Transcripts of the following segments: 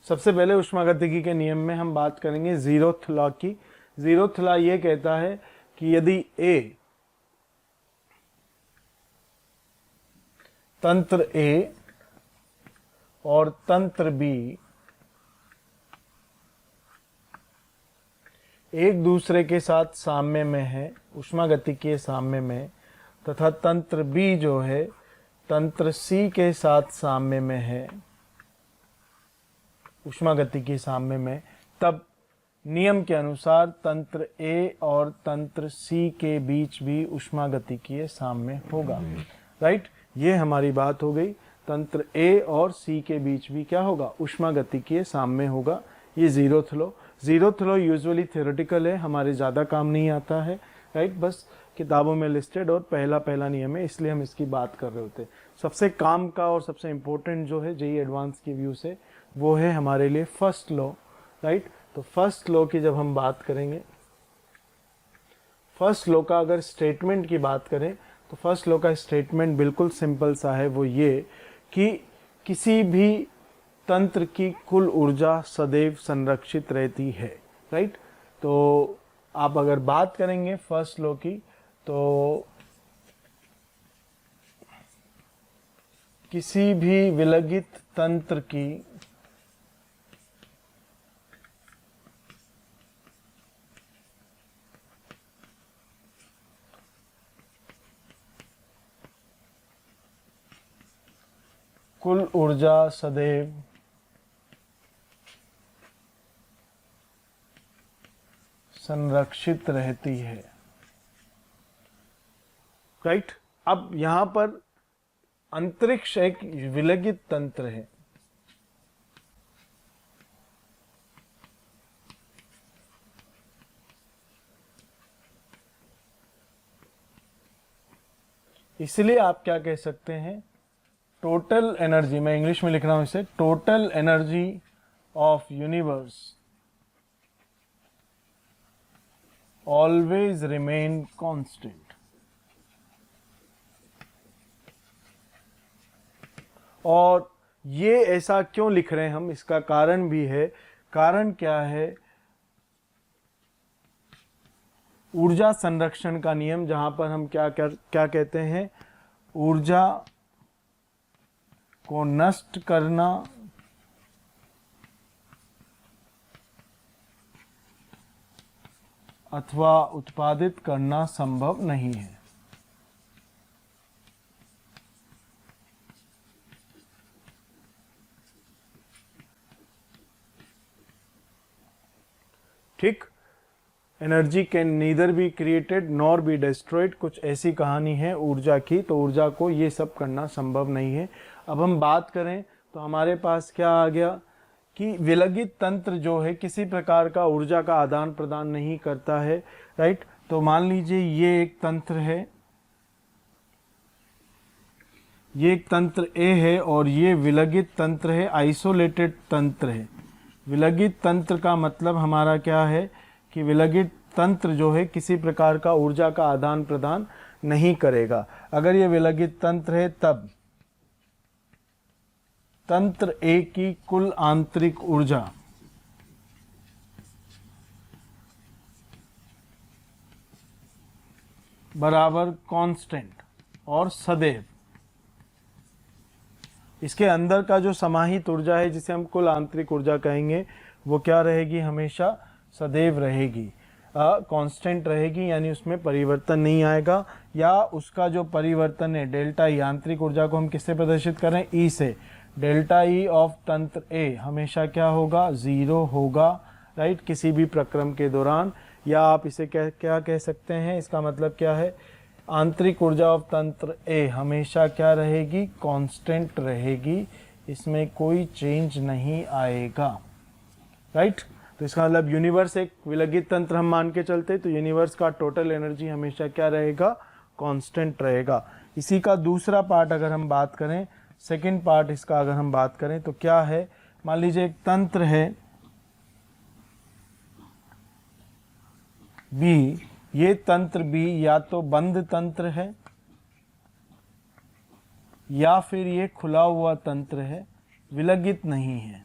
सबसे पहले ऊष्मागतिकी के नियम में हम बात करेंगे जीरोथ लॉ की। जीरोथ लॉ ये कहता है कि यदि ए तंत्र ए और तंत्र बी एक दूसरे के साथ साम्य में है, ऊष्मागतिकीय साम्य में, तथा तंत्र बी जो है तंत्र सी के साथ साम्य में है, ऊष्मागतिकीय साम्य में, तब नियम के अनुसार तंत्र ए और तंत्र सी के बीच भी ऊष्मागतिकीय साम्य होगा। राइट, ये हमारी बात हो गई। तंत्र ए और सी के बीच भी क्या होगा? ऊष्मागतिकीय साम्य होगा। ये zeroth law. Zeroth law usually theoretical है, हमारे ज़्यादा काम नहीं आता है। राइट, बस किताबों में लिस्टेड और पहला नियम है, इसलिए हम इसकी बात कर रहे होते हैं। सबसे काम का और सबसे इम्पोर्टेंट जो है जेईई एडवांस की व्यू से, वो है हमारे लिए फर्स्ट लॉ। राइट, तो फर्स्ट लॉ की जब हम बात करेंगे, फर्स्ट लॉ का अगर स्टेटमेंट की बात करें तो फर्स्ट लॉ का स्टेटमेंट बिल्कुल सिंपल सा है। वो ये कि किसी भी तंत्र की कुल ऊर्जा सदैव संरक्षित रहती है। राइट, तो आप अगर बात करेंगे फर्स्ट लॉ की तो किसी भी विलगित तंत्र की कुल ऊर्जा सदैव संरक्षित रहती है। राइट, अब यहां पर अंतरिक्ष एक विलगित तंत्र है। इसलिए आप क्या कह सकते हैं? टोटल एनर्जी, मैं इंग्लिश में लिख रहा हूं इसे, total energy of universe always remain constant. और ये ऐसा क्यों लिख रहे हैं हम? इसका कारण भी है। कारण क्या है? ऊर्जा संरक्षण का नियम, जहां पर हम क्या कहते हैं? ऊर्जा को नष्ट करना अथवा उत्पादित करना संभव नहीं है। ठीक, energy can neither be created nor be destroyed, कुछ ऐसी कहानी है ऊर्जा की। तो ऊर्जा को ये सब करना संभव नहीं है। अब हम बात करें तो हमारे पास क्या आ गया कि विलगित तंत्र जो है किसी प्रकार का ऊर्जा का आदान प्रदान नहीं करता है। राइट, तो मान लीजिए ये एक तंत्र है, ये एक तंत्र ए है और ये विलगित तंत्र है, आइसोलेटेड तंत्र है। विलगित तंत्र का मतलब हमारा क्या है कि विलगित तंत्र जो है किसी प्रकार का ऊर्जा का आदान प्रदान नहीं करेगा। अगर ये विलगित तंत्र है तब तंत्र ए की कुल आंतरिक ऊर्जा बराबर कांस्टेंट और सदैव, इसके अंदर का जो समाहित ऊर्जा है जिसे हम कुल आंतरिक ऊर्जा कहेंगे, वो क्या रहेगी? हमेशा सदैव रहेगी, कांस्टेंट रहेगी, यानी उसमें परिवर्तन नहीं आएगा। या उसका जो परिवर्तन है डेल्टा ई, आंतरिक ऊर्जा को हम किससे प्रदर्शित कर रहे हैं? ई से। डेल्टा ई ऑफ तंत्र ए हमेशा क्या होगा? जीरो होगा। राइट, किसी भी प्रक्रम के दौरान। या आप इसे क्या कह सकते हैं? इसका मतलब क्या है? आंतरिक ऊर्जा ऑफ तंत्र ए हमेशा क्या रहेगी? कांस्टेंट रहेगी, इसमें कोई चेंज नहीं आएगा। राइट, तो इसका मतलब यूनिवर्स एक विलगित तंत्र हम मान के चलते, तो यूनिवर्स का टोटल एनर्जी हमेशा क्या रहेगा? कांस्टेंट रहेगा। इसी का दूसरा पार्ट अगर हम बात करें, सेकंड पार्ट इसका अगर हम बात करें तो क्या है? मान लीजिए एक तंत्र है बी, ये तंत्र बी या तो बंद तंत्र है या फिर ये खुला हुआ तंत्र है, विलगित नहीं है।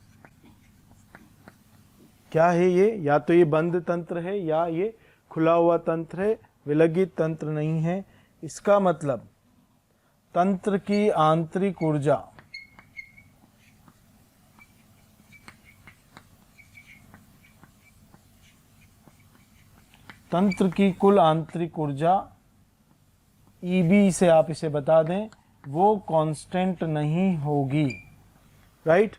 क्या है ये? या तो ये बंद तंत्र है या ये खुला हुआ तंत्र है, विलगित तंत्र नहीं है। इसका मतलब तंत्र की आंतरिक ऊर्जा तंत्र की कुल आंतरिक ऊर्जा EB से आप इसे बता दें, वो कांस्टेंट नहीं होगी, राइट।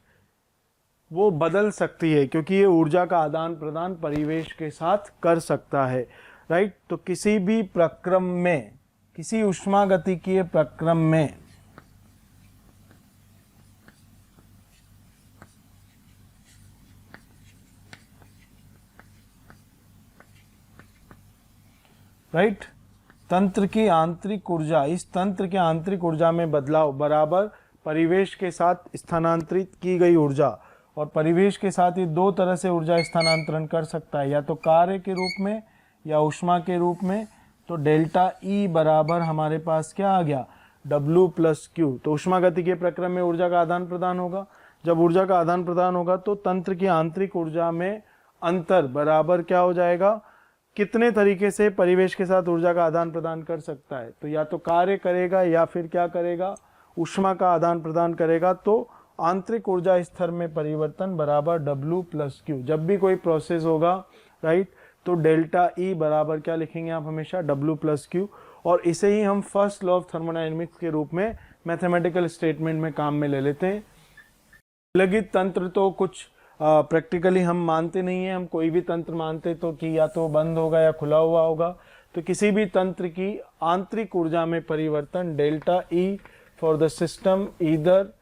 वो बदल सकती है क्योंकि ये ऊर्जा का आदान प्रदान परिवेश के साथ कर सकता है, राइट। तो किसी भी प्रक्रम में, किसी ऊष्मागतिकीय प्रक्रम में राइट, तंत्र की आंतरिक ऊर्जा, इस तंत्र की आंतरिक ऊर्जा में बदलाव बराबर परिवेश के साथ स्थानांतरित की गई ऊर्जा, और परिवेश के साथ ये दो तरह से ऊर्जा स्थानांतरण कर सकता है, या तो कार्य के रूप में या ऊष्मा के रूप में। तो डेल्टा E बराबर हमारे पास क्या आ गया? W plus Q। तो ऊष्मागतिकीय प्रक्रम में ऊर्जा का आदान प्रदान होगा। जब ऊर्जा का आदान प्रदान होगा तो तंत्र की आंतरिक ऊर्जा में अंतर बराबर क्या हो जाएगा? कितने तरीके से परिवेश के साथ ऊर्जा का आदान प्रदान कर सकता है? तो या तो कार्य करेगा या फिर क्या करेगा? ऊष्मा का आदान प्रदान करेगा। तो आंतरिक ऊर्जा स्तर में परिवर्तन बराबर W प्लस Q। जब भी कोई प्रोसेस होगा, राइट, तो डेल्टा E बराबर क्या लिखेंगे आप? हमेशा W प्लस Q। और इसे ही हम फर्स्ट लॉ ऑफ थर्मोडायनेमिक्स के रूप में मैथमेटिकल स्टेटमेंट में काम में ले लेते हैं। विलगित तंत्र तो कुछ प्रैक्टिकली हम मानते नहीं है। हम कोई भी तंत्र मानते तो कि या तो बंद होगा या खुला हुआ होगा। तो किसी भी तंत्र की आंतरिक ऊर्जा में परिवर्तन delta E for the system either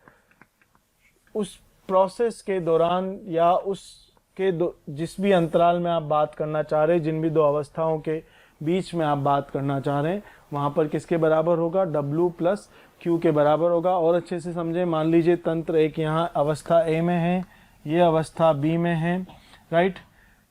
उस प्रोसेस के दौरान या उसके जिस भी अंतराल में आप बात करना चाह रहे हैं, जिन भी दो अवस्थाओं के बीच में आप बात करना चाह रहे हैं, वहाँ पर किसके बराबर होगा? W प्लस Q के बराबर होगा। और अच्छे से समझें, मान लीजिए तंत्र एक यहाँ अवस्था A में है, ये अवस्था B में है, राइट।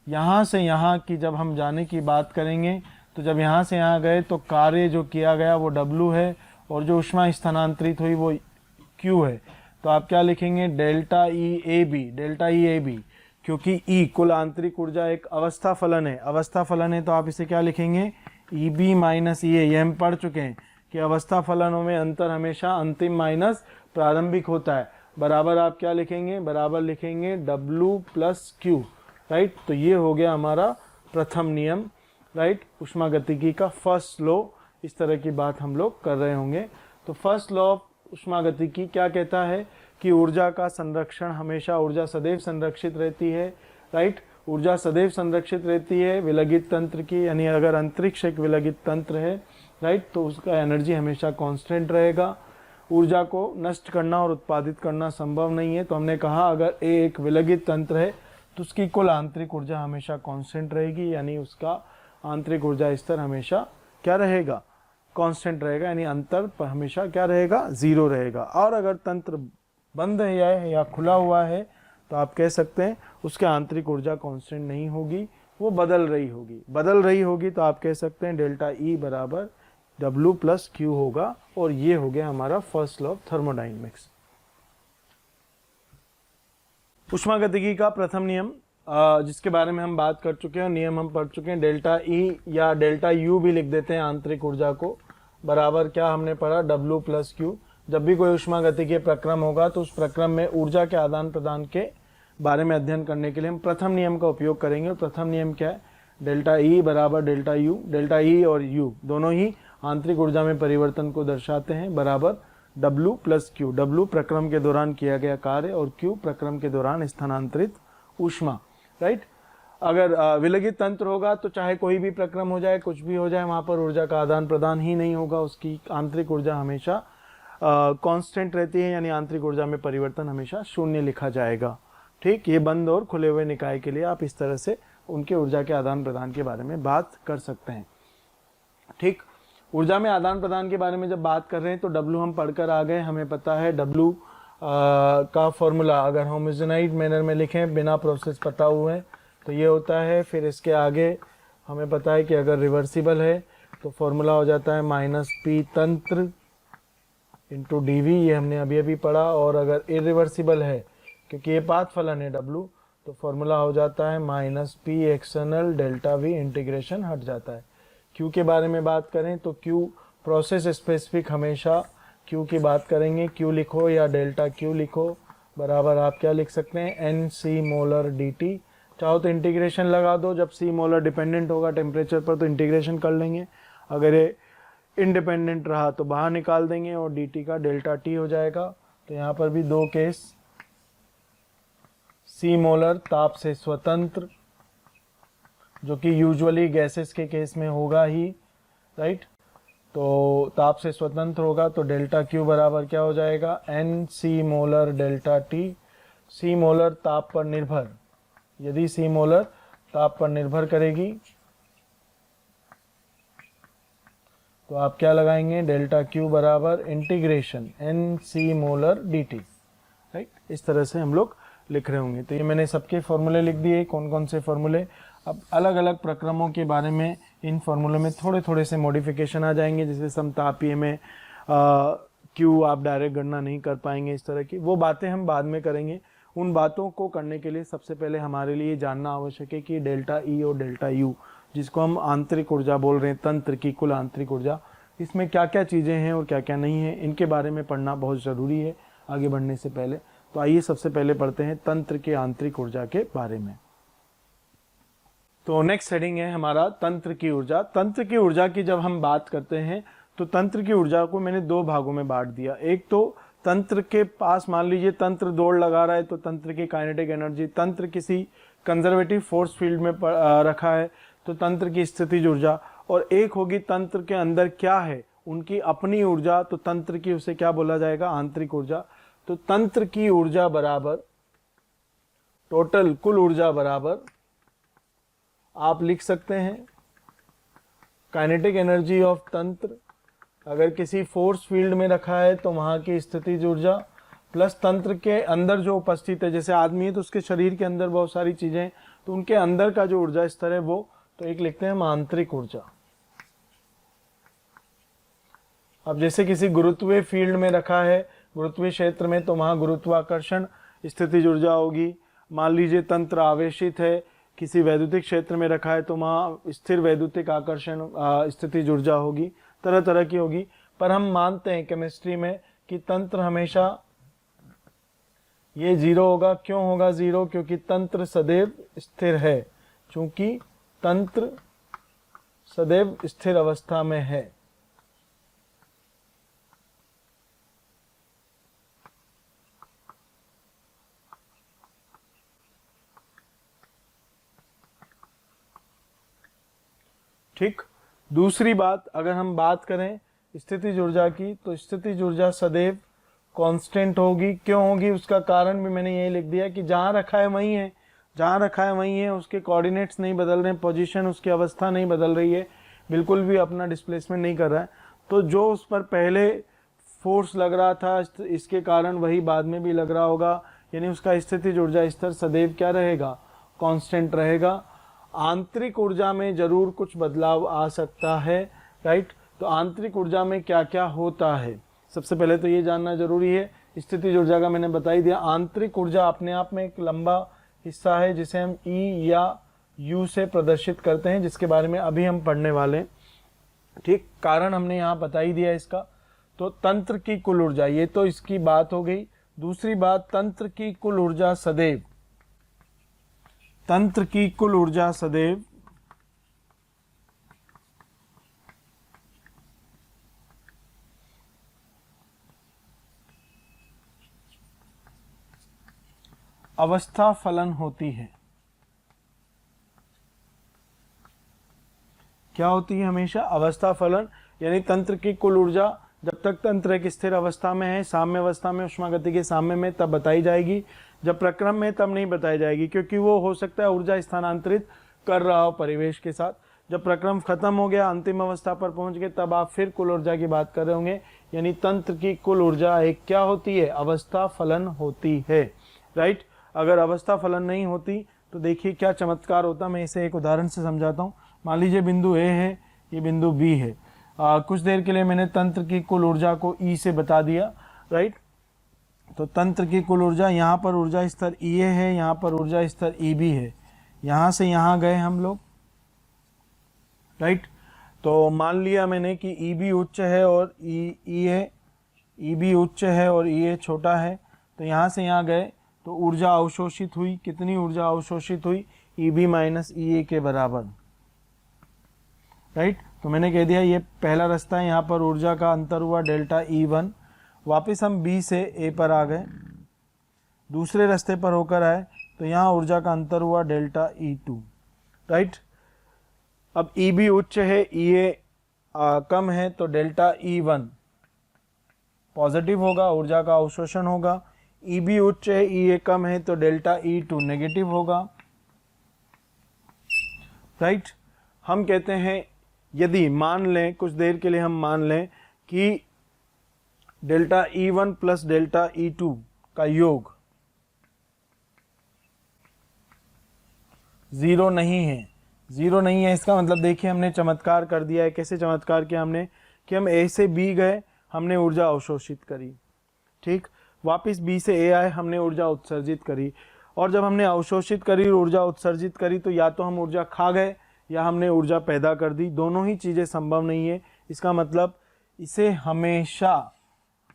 यहाँ से यहाँ की जब हम जाने की बात करेंगे तो जब यहाँ से यहाँ गए तो कार्य जो किया गया वो W है और जो ऊष्मा स्थानांतरित हुई वो Q है। तो आप क्या लिखेंगे? डेल्टा ई ए बी, क्योंकि E कुल आंतरिक ऊर्जा एक अवस्था फलन है। अवस्था फलन है तो आप इसे क्या लिखेंगे? EB minus EA। ये हम पढ़ चुके हैं कि अवस्था फलनों में अंतर हमेशा अंतिम माइनस प्रारंभिक होता है। बराबर आप क्या लिखेंगे? बराबर लिखेंगे W प्लस Q, राइट। तो ये हो गया हमारा प्रथम नियम, राइट, ऊष्मागतिकी का फर्स्ट लॉ। इस तरह की बात हम लोग कर रहे होंगे। तो फर्स्ट लॉ ऑफ ऊष्मागतिकी क्या कहता है कि ऊर्जा का संरक्षण हमेशा, ऊर्जा सदैव संरक्षित रहती है, राइट। ऊर्जा सदैव संरक्षित रहती है विलगित तंत्र की, यानी अगर अंतरिक्ष एक विलगित तंत्र है, राइट, तो उसका एनर्जी हमेशा कांस्टेंट रहेगा। ऊर्जा को नष्ट करना और उत्पादित करना संभव नहीं है। तो हमने कहा अगर A एक विलगित तंत्र है तो उसकी कुल आंतरिक ऊर्जा हमेशा कांस्टेंट रहेगी, यानी उसका आंतरिक ऊर्जा स्तर हमेशा क्या रहेगा? कांस्टेंट रहेगा, यानी अंतर पर हमेशा क्या रहेगा? 0 रहेगा। और अगर तंत्र बंद है या खुला हुआ है तो आप कह सकते हैं उसके आंतरिक ऊर्जा कांस्टेंट नहीं होगी, वो बदल रही होगी। तो आप कह सकते हैं डेल्टा E बराबर W प्लस Q होगा। और ये हो गया हमारा फर्स्ट लॉ ऑफ थर्मोडायनेमिक्स। ऊष्मागतिकी का प्रथम नियम जिसके बारे में हम बात कर चुके हैं, नियम हम पढ़ चुके हैं। डेल्टा E या डेल्टा U भी लिख देते हैं आंतरिक ऊर्जा को, बराबर क्या हमने पढ़ा? W plus Q। जब भी कोई ऊष्मागतिकीय प्रक्रम होगा तो उस प्रक्रम में ऊर्जा के आदान प्रदान के बारे में अध्ययन करने के लिए हम प्रथम नियम का उपयोग करेंगे। और प्रथम नियम क्या है? डेल्टा E बराबर डेल्टा U। डेल्टा E और U दोनों ही आंतरिक ऊर्जा में परिवर्तन को दर्शाते हैं, बराबर W प्लस Q। W प्रक्रम के दौरान किया गया कार्य और Q प्रक्रम के दौरान स्थानांतरित ऊष्मा, राइट। अगर विलगित तंत्र होगा तो चाहे कोई भी प्रक्रम हो जाए, कुछ भी हो जाए, वहाँ पर ऊर्जा का आदान प्रदान ही नहीं होगा। उसकी आंतरिक ऊर्जा हमेशा कांस्टेंट रहती है, यानी आंतरिक ऊर्जा में परिवर्तन हमेशा 0 लिखा जाएगा। ठीक, ये बंद और खुले हुए निकाय के लिए आप इस तरह से उनके ऊर्जा के आदान प्रदान के बारे में बात कर सकते हैं। ठीक, ऊर्जा में आदान प्रदान के बारे में जब बात कर रहे हैं तो W हम पढ़कर आ गए। हमें पता है W का फॉर्मूला अगर होमोजेनाइट मैनर में लिखें बिना प्रोसेस पता हुए तो ये होता है। फिर इसके आगे हमें पता है कि अगर रिवर्सिबल है तो फॉर्मूला हो जाता है -P तंत्र इंटू डी वी, ये हमने अभी अभी पढ़ा। और अगर इरिवर्सिबल है क्योंकि ये पाथ फलन है W, तो फॉर्मूला हो जाता है minus P external delta we, integration हट जाता है। Q के बारे में बात करें तो Q प्रोसेस स्पेसिफिक, हमेशा Q की बात करेंगे, Q लिखो या डेल्टा Q लिखो, बराबर आप क्या लिख सकते हैं n C molar D T. चाहो तो इंटीग्रेशन लगा दो, जब सी मोलर डिपेंडेंट होगा टेम्परेचर पर तो इंटीग्रेशन कर लेंगे, अगर ये इंडिपेंडेंट रहा तो बाहर निकाल देंगे और डी टी का डेल्टा टी हो जाएगा। तो यहाँ पर भी दो केस, सी मोलर ताप से स्वतंत्र, जो कि यूजुअली गैसेस के केस में होगा ही, राइट। तो ताप से स्वतंत्र होगा तो डेल्टा क्यू बराबर क्या हो जाएगा n C molar delta T. C molar ताप पर निर्भर, यदि सी मोलर ताप पर निर्भर करेगी तो आप क्या लगाएंगे डेल्टा क्यू बराबर integration n C molar D T, right. इस तरह से हम लोग लिख रहे होंगे। तो ये मैंने सबके फॉर्मूले लिख दिए, कौन कौन से फॉर्मूले। अब अलग अलग प्रक्रमों के बारे में इन फॉर्मूलों में थोड़े थोड़े से मॉडिफिकेशन आ जाएंगे, जैसे समतापीय में क्यू आप डायरेक्ट गणना नहीं कर पाएंगे, इस तरह की वो बातें हम बाद में करेंगे। उन बातों को करने के लिए सबसे पहले हमारे लिए जानना आवश्यक है कि डेल्टा ई और डेल्टा यू, जिसको हम आंतरिक ऊर्जा बोल रहे हैं, तंत्र की कुल आंतरिक ऊर्जा, इसमें क्या क्या चीज़ें हैं और क्या क्या नहीं है, इनके बारे में पढ़ना बहुत ज़रूरी है आगे बढ़ने से पहले। तो आइए सबसे पहले पढ़ते हैं तंत्र के आंतरिक ऊर्जा के बारे में। तो नेक्स्ट हेडिंग है हमारा तंत्र की ऊर्जा। तंत्र की ऊर्जा की जब हम बात करते हैं तो तंत्र की ऊर्जा को मैंने दो भागों में बांट दिया। एक तो तंत्र के पास, मान लीजिए तंत्र दौड़ लगा रहा है तो तंत्र की काइनेटिक एनर्जी, तंत्र किसी कंजर्वेटिव फोर्स फील्ड में रखा है तो तंत्र की स्थितिज ऊर्जा, और एक होगी तंत्र के अंदर क्या है उनकी अपनी ऊर्जा, तो तंत्र की उसे क्या बोला जाएगा आंतरिक ऊर्जा। तो तंत्र की ऊर्जा बराबर टोटल कुल ऊर्जा बराबर आप लिख सकते हैं काइनेटिक एनर्जी ऑफ तंत्र, अगर किसी फोर्स फील्ड में रखा है तो वहां की स्थितिज ऊर्जा, प्लस तंत्र के अंदर जो उपस्थित है, जैसे आदमी है तो उसके शरीर के अंदर बहुत सारी चीजें हैं तो उनके अंदर का जो ऊर्जा स्तर है वो, तो एक लिखते हैं हम आंतरिक ऊर्जा। अब जैसे किसी गुरुत्वीय फील्ड में रखा है, गुरुत्वीय क्षेत्र में, तो वहां गुरुत्वाकर्षण स्थितिज ऊर्जा होगी। मान लीजिए तंत्र आवेशित है, किसी वैद्युतिक क्षेत्र में रखा है तो वहाँ स्थिर वैद्युतिक आकर्षण स्थितिज ऊर्जा होगी, तरह तरह की होगी। पर हम मानते हैं केमिस्ट्री में कि तंत्र हमेशा ये जीरो होगा। क्यों होगा जीरो? क्योंकि तंत्र सदैव स्थिर है, चूंकि तंत्र सदैव स्थिर अवस्था में है। ठीक। दूसरी बात, अगर हम बात करें स्थितिज ऊर्जा की, तो स्थितिज ऊर्जा सदैव कांस्टेंट होगी। क्यों होगी? उसका कारण भी मैंने यही लिख दिया कि जहां रखा है वहीं है, जहां रखा है वहीं है, उसके कोऑर्डिनेट्स नहीं बदल रहे हैं, पोजीशन, उसकी अवस्था नहीं बदल रही है, बिल्कुल भी अपना डिस्प्लेसमेंट नहीं कर रहा है। तो जो उस पर पहले फोर्स लग रहा था इसके कारण वही बाद में भी लग रहा होगा, यानी उसका स्थितिज ऊर्जा स्तर सदैव क्या रहेगा? कांस्टेंट रहेगा। आंतरिक ऊर्जा में जरूर कुछ बदलाव आ सकता है, राइट। तो आंतरिक ऊर्जा में क्या क्या होता है, सबसे पहले तो ये जानना जरूरी है। स्थितिज ऊर्जा का मैंने बता ही दिया। आंतरिक ऊर्जा अपने आप में एक लंबा हिस्सा है जिसे हम ई या यू से प्रदर्शित करते हैं, जिसके बारे में अभी हम पढ़ने वाले हैं। ठीक, कारण हमने यहाँ बता ही दिया इसका। तो तंत्र की कुल ऊर्जा, ये तो इसकी बात हो गई। दूसरी बात, तंत्र की कुल ऊर्जा सदैव, तंत्र की कुल ऊर्जा सदैव अवस्था फलन होती है। क्या होती है? हमेशा अवस्था फलन, यानी तंत्र की कुल ऊर्जा जब तक तंत्र एक स्थिर अवस्था में है, साम्य अवस्था में, ऊष्मागति के साम्य में, तब बताई जाएगी। जब प्रक्रम में तब नहीं बताई जाएगी, क्योंकि वो हो सकता है ऊर्जा स्थानांतरित कर रहा हो परिवेश के साथ। जब प्रक्रम खत्म हो गया, अंतिम अवस्था पर पहुंच गए, तब आप फिर कुल ऊर्जा की बात कर रहे होंगे। यानी तंत्र की कुल ऊर्जा एक क्या होती है? अवस्था फलन होती है, राइट। अगर अवस्था फलन नहीं होती तो देखिए क्या चमत्कार होता। मैं इसे एक उदाहरण से समझाता हूँ। मान लीजिए बिंदु ए है, ये बिंदु बी है। कुछ देर के लिए मैंने तंत्र की कुल ऊर्जा को ई से बता दिया, राइट। तो तंत्र की कुल ऊर्जा, यहाँ पर ऊर्जा स्तर ई ए है, यहाँ पर ऊर्जा स्तर ई बी है, यहाँ से यहाँ गए हम लोग, राइट। तो मान लिया मैंने कि ई बी उच्च है और ई बी उच्च है और ई ए छोटा है, तो यहाँ से यहाँ गए तो ऊर्जा अवशोषित हुई। कितनी ऊर्जा अवशोषित हुई? ई बी माइनस ई ए के बराबर, राइट। तो मैंने कह दिया ये पहला रास्ता है, यहाँ पर ऊर्जा का अंतर हुआ डेल्टा ई वन। वापस हम बी से ए पर आ गए, दूसरे रास्ते पर होकर आए तो यहाँ ऊर्जा का अंतर हुआ डेल्टा ई टू, राइट। अब ई बी उच्च है, ई ए कम है, तो डेल्टा ई वन पॉजिटिव होगा, ऊर्जा का अवशोषण होगा। ई बी उच्च है, ई ए कम है, तो डेल्टा ई टू नेगेटिव होगा, राइट। हम कहते हैं यदि मान लें, कुछ देर के लिए हम मान लें कि delta E one plus delta E two का योग 0 नहीं है। 0 नहीं है इसका मतलब देखिए हमने चमत्कार कर दिया है। कैसे चमत्कार किया हमने? कि हम ए से बी गए, हमने ऊर्जा अवशोषित करी, ठीक। वापस बी से ए आए, हमने ऊर्जा उत्सर्जित करी। और जब हमने अवशोषित करी, ऊर्जा उत्सर्जित करी, तो या तो हम ऊर्जा खा गए या हमने ऊर्जा पैदा कर दी। दोनों ही चीज़ें संभव नहीं है। इसका मतलब इसे हमेशा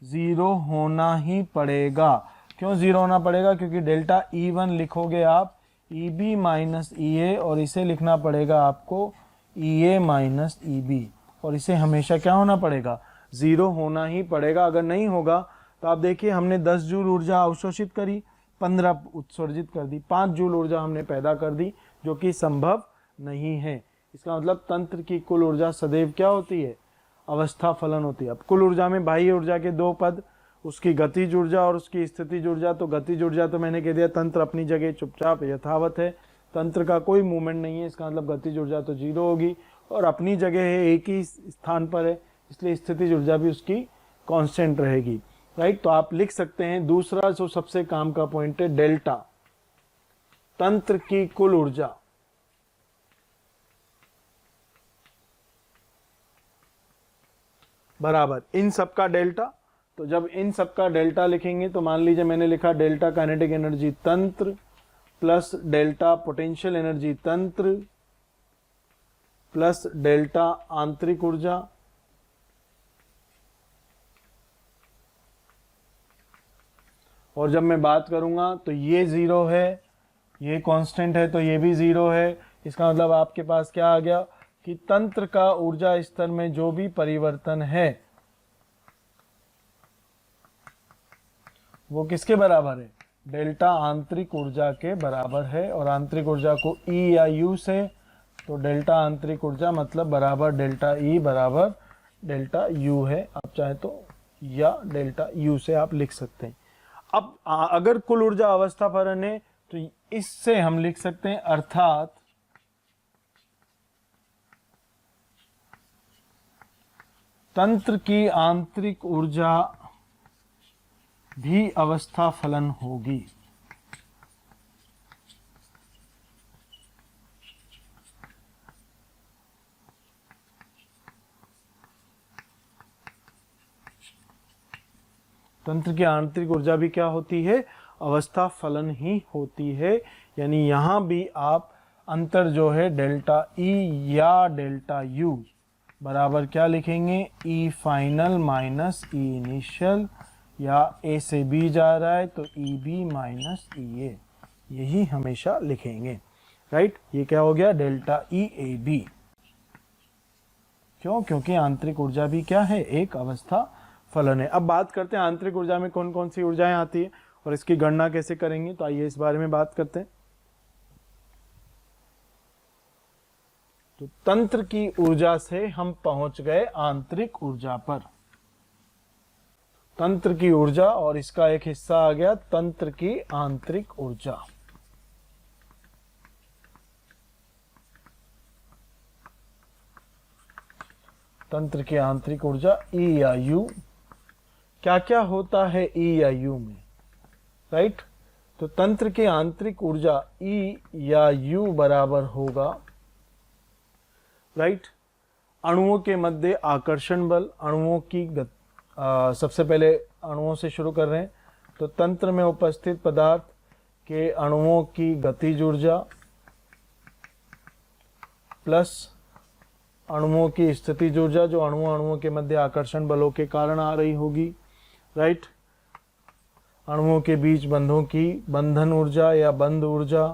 0 होना ही पड़ेगा। क्यों 0 होना पड़ेगा? क्योंकि डेल्टा ई वन लिखोगे आप ई बी माइनस ई ए, और इसे लिखना पड़ेगा आपको ई ए माइनस ई बी, और इसे हमेशा क्या होना पड़ेगा? 0 होना ही पड़ेगा। अगर नहीं होगा तो आप देखिए हमने 10 जूल ऊर्जा अवशोषित करी, 15 उत्सर्जित कर दी, 5 जूल ऊर्जा हमने पैदा कर दी, जो कि संभव नहीं है। इसका मतलब तंत्र की कुल ऊर्जा सदैव क्या होती है? अवस्था फलन होती है। अब कुल ऊर्जा में बाह्य ऊर्जा के 2 पद, उसकी गतिज ऊर्जा और उसकी स्थितिज ऊर्जा। तो गतिज ऊर्जा तो मैंने कह दिया तंत्र अपनी जगह चुपचाप यथावत है, तंत्र का कोई मूवमेंट नहीं है। इसका मतलब गतिज ऊर्जा तो 0 होगी, और अपनी जगह है, एक ही स्थान पर है, इसलिए स्थितिज ऊर्जा भी उसकी कांस्टेंट रहेगी, राइट। तो आप लिख सकते हैं दूसरा जो सबसे काम का पॉइंट है, डेल्टा तंत्र की कुल ऊर्जा बराबर इन सब का डेल्टा। तो जब इन सब का डेल्टा लिखेंगे तो मान लीजिए मैंने लिखा डेल्टा काइनेटिक एनर्जी तंत्र प्लस डेल्टा पोटेंशियल एनर्जी तंत्र प्लस डेल्टा आंतरिक ऊर्जा, और जब मैं बात करूंगा तो ये 0 है, ये कांस्टेंट है, तो ये भी 0 है। इसका मतलब आपके पास क्या आ गया कि तंत्र का ऊर्जा स्तर में जो भी परिवर्तन है वो किसके बराबर है? डेल्टा आंतरिक ऊर्जा के बराबर है। और आंतरिक ऊर्जा को ई या यू से, तो डेल्टा आंतरिक ऊर्जा मतलब बराबर डेल्टा ई बराबर डेल्टा यू है। आप चाहे तो या डेल्टा यू से आप लिख सकते हैं। अब अगर कुल ऊर्जा अवस्था फलन है तो इससे हम लिख सकते हैं, अर्थात तंत्र की आंतरिक ऊर्जा भी अवस्था फलन होगी। तंत्र की आंतरिक ऊर्जा भी क्या होती है? अवस्था फलन ही होती है। यानी यहां भी आप अंतर जो है डेल्टा ई या डेल्टा यू बराबर क्या लिखेंगे? ई फाइनल माइनस ई इनिशियल, या ए से बी जा रहा है तो ई बी माइनस ई ए, यही हमेशा लिखेंगे, राइट। ये क्या हो गया? Delta E A B. क्यों? क्योंकि आंतरिक ऊर्जा भी क्या है? एक अवस्था फलन है। अब बात करते हैं आंतरिक ऊर्जा में कौन कौन सी ऊर्जाएं आती है और इसकी गणना कैसे करेंगे। तो आइए इस बारे में बात करते हैं। तो तंत्र की ऊर्जा से हम पहुंच गए आंतरिक ऊर्जा पर। तंत्र की ऊर्जा और इसका एक हिस्सा आ गया तंत्र की आंतरिक ऊर्जा। तंत्र की आंतरिक ऊर्जा ई या यू। क्या क्या होता है ई या यू में, राइट। तो तंत्र की आंतरिक ऊर्जा ई या यू बराबर होगा, राइट। अणुओं के मध्य आकर्षण बल, अणुओं की सबसे पहले अणुओं से शुरू कर रहे हैं, तो तंत्र में उपस्थित पदार्थ के अणुओं की गतिज ऊर्जा प्लस अणुओं की स्थितिज ऊर्जा जो अणुओं के मध्य आकर्षण बलों के कारण आ रही होगी, राइट। अणुओं के बीच बंधों की बंधन ऊर्जा या बंध ऊर्जा,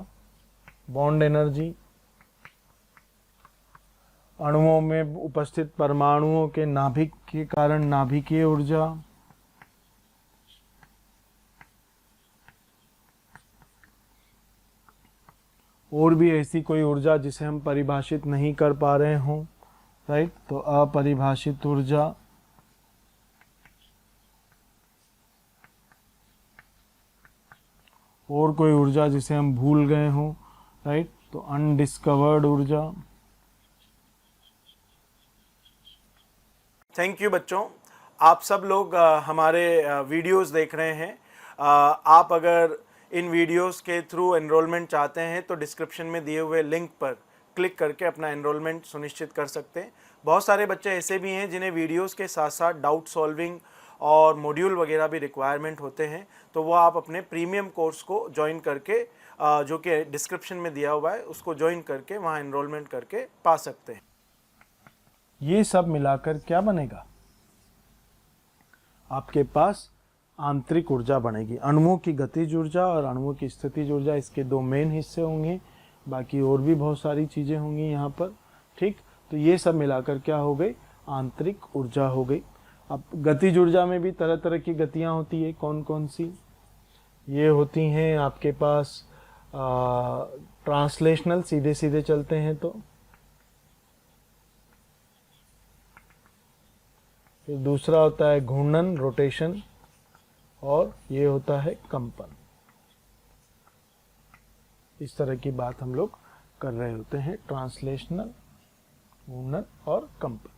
बॉन्ड एनर्जी, अणुओं में उपस्थित परमाणुओं के नाभिक के कारण नाभिकीय ऊर्जा, और भी ऐसी कोई ऊर्जा जिसे हम परिभाषित नहीं कर पा रहे हों, राइट, तो अपरिभाषित ऊर्जा, और कोई ऊर्जा जिसे हम भूल गए हों, राइट, तो अनडिस्कवर्ड ऊर्जा। थैंक यू बच्चों, आप सब लोग हमारे वीडियोस देख रहे हैं। आप अगर इन वीडियोस के थ्रू एनरोलमेंट चाहते हैं तो डिस्क्रिप्शन में दिए हुए लिंक पर क्लिक करके अपना एनरोलमेंट सुनिश्चित कर सकते हैं। बहुत सारे बच्चे ऐसे भी हैं जिन्हें वीडियोस के साथ साथ डाउट सॉल्विंग और मॉड्यूल वगैरह भी रिक्वायरमेंट होते हैं, तो वो आप अपने प्रीमियम कोर्स को ज्वाइन करके जो कि डिस्क्रिप्शन में दिया हुआ है उसको ज्वाइन करके वहाँ एनरोलमेंट करके पा सकते हैं। ये सब मिलाकर क्या बनेगा, आपके पास आंतरिक ऊर्जा बनेगी। अणुओं की गतिज ऊर्जा और अणुओं की स्थितिज ऊर्जा, इसके दो मेन हिस्से होंगे, बाकी और भी बहुत सारी चीज़ें होंगी यहाँ पर, ठीक। तो ये सब मिलाकर क्या हो गई, आंतरिक ऊर्जा हो गई। अब गतिज ऊर्जा में भी तरह तरह की गतियाँ होती है, कौन कौन सी, ये होती हैं आपके पास ट्रांसलेशनल, सीधे सीधे चलते हैं तो, फिर दूसरा होता है घूर्णन, रोटेशन, और ये होता है कंपन। इस तरह की बात हम लोग कर रहे होते हैं, ट्रांसलेशनल, घूर्णन और कंपन,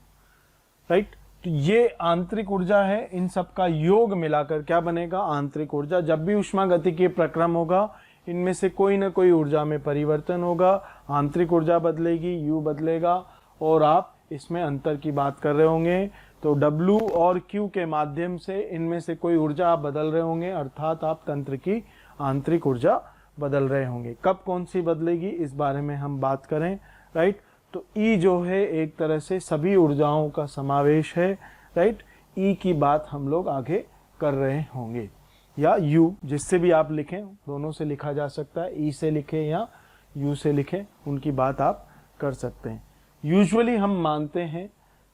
राइट। तो ये आंतरिक ऊर्जा है, इन सब का योग मिलाकर क्या बनेगा, आंतरिक ऊर्जा। जब भी ऊष्मागतिकीय प्रक्रम होगा इनमें से कोई ना कोई ऊर्जा में परिवर्तन होगा, आंतरिक ऊर्जा बदलेगी, U बदलेगा, और आप इसमें अंतर की बात कर रहे होंगे, तो W और Q के माध्यम से इनमें से कोई ऊर्जा आप बदल रहे होंगे, अर्थात आप तंत्र की आंतरिक ऊर्जा बदल रहे होंगे। कब कौन सी बदलेगी इस बारे में हम बात करें, राइट। तो E जो है एक तरह से सभी ऊर्जाओं का समावेश है, राइट। E की बात हम लोग आगे कर रहे होंगे, या U, जिससे भी आप लिखें, दोनों से लिखा जा सकता है, E से लिखें या U से लिखें, उनकी बात आप कर सकते हैं। यूजुअली हम मानते हैं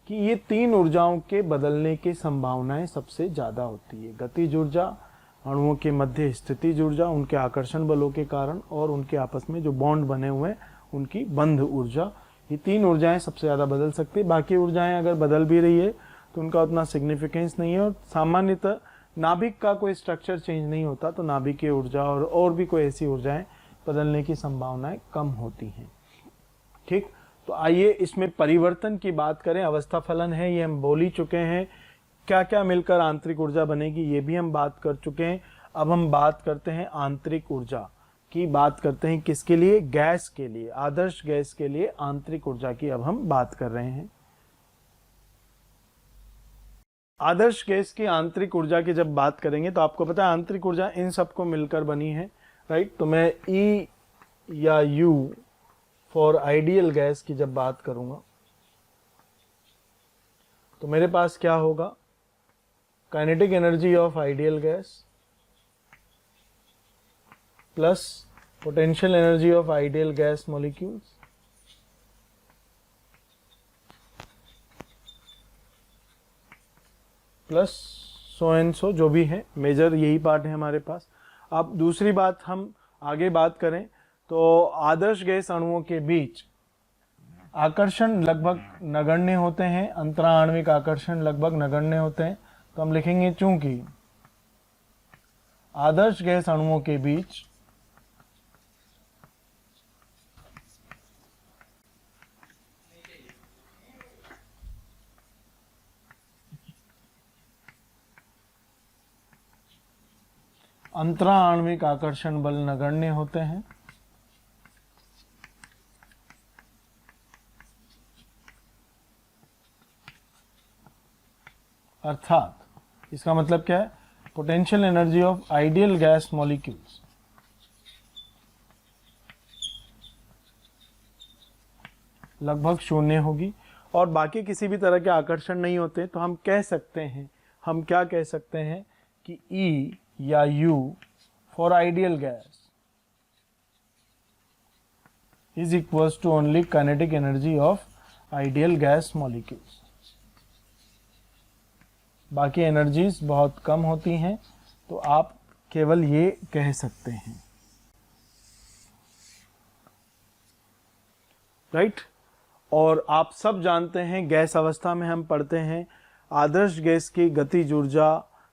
कि ये तीन ऊर्जाओं के बदलने की संभावनाएं सबसे ज़्यादा होती है, गतिज ऊर्जा, अणुओं के मध्य स्थितिज ऊर्जा उनके आकर्षण बलों के कारण, और उनके आपस में जो बॉन्ड बने हुए हैं उनकी बंध ऊर्जा। ये तीन ऊर्जाएं सबसे ज़्यादा बदल सकती है। बाकी ऊर्जाएं अगर बदल भी रही है तो उनका उतना सिग्निफिकेंस नहीं है, और सामान्यतः नाभिक का कोई स्ट्रक्चर चेंज नहीं होता, तो नाभिकीय ऊर्जा और भी कोई ऐसी ऊर्जाएं बदलने की संभावनाएं कम होती हैं, ठीक। तो आइए इसमें परिवर्तन की बात करें। अवस्था फलन है, ये हम बोल ही चुके हैं, क्या क्या मिलकर आंतरिक ऊर्जा बनेगी ये भी हम बात कर चुके हैं। अब हम बात करते हैं आंतरिक ऊर्जा की, बात करते हैं किसके लिए, गैस के लिए, आदर्श गैस के लिए आंतरिक ऊर्जा की अब हम बात कर रहे हैं। आदर्श गैस की आंतरिक ऊर्जा की जब बात करेंगे तो आपको पता है आंतरिक ऊर्जा इन सबको मिलकर बनी है, राइट। तो मैं E या U फॉर आइडियल गैस की जब बात करूंगा तो मेरे पास क्या होगा, kinetic energy of ideal gas plus potential energy of ideal gas molecules plus so and so, जो भी है मेजर यही पार्ट है हमारे पास। अब दूसरी बात हम आगे बात करें तो आदर्श गैस अणुओं के बीच आकर्षण लगभग नगण्य होते हैं, अंतराण्विक आकर्षण लगभग नगण्य होते हैं, तो हम लिखेंगे चूंकि आदर्श गैस अणुओं के बीच अंतराण्विक आकर्षण बल नगण्य होते हैं, अर्थात इसका मतलब क्या है, potential energy of ideal gas molecules लगभग शून्य होगी और बाकी किसी भी तरह के आकर्षण नहीं होते, तो हम कह सकते हैं, हम क्या कह सकते हैं कि E या U for ideal gas is equals to only kinetic energy of ideal gas molecules. बाकी एनर्जीज बहुत कम होती हैं, तो आप केवल ये कह सकते हैं, राइट। और आप सब जानते हैं गैस अवस्था में हम पढ़ते हैं आदर्श गैस की गतिज ऊर्जा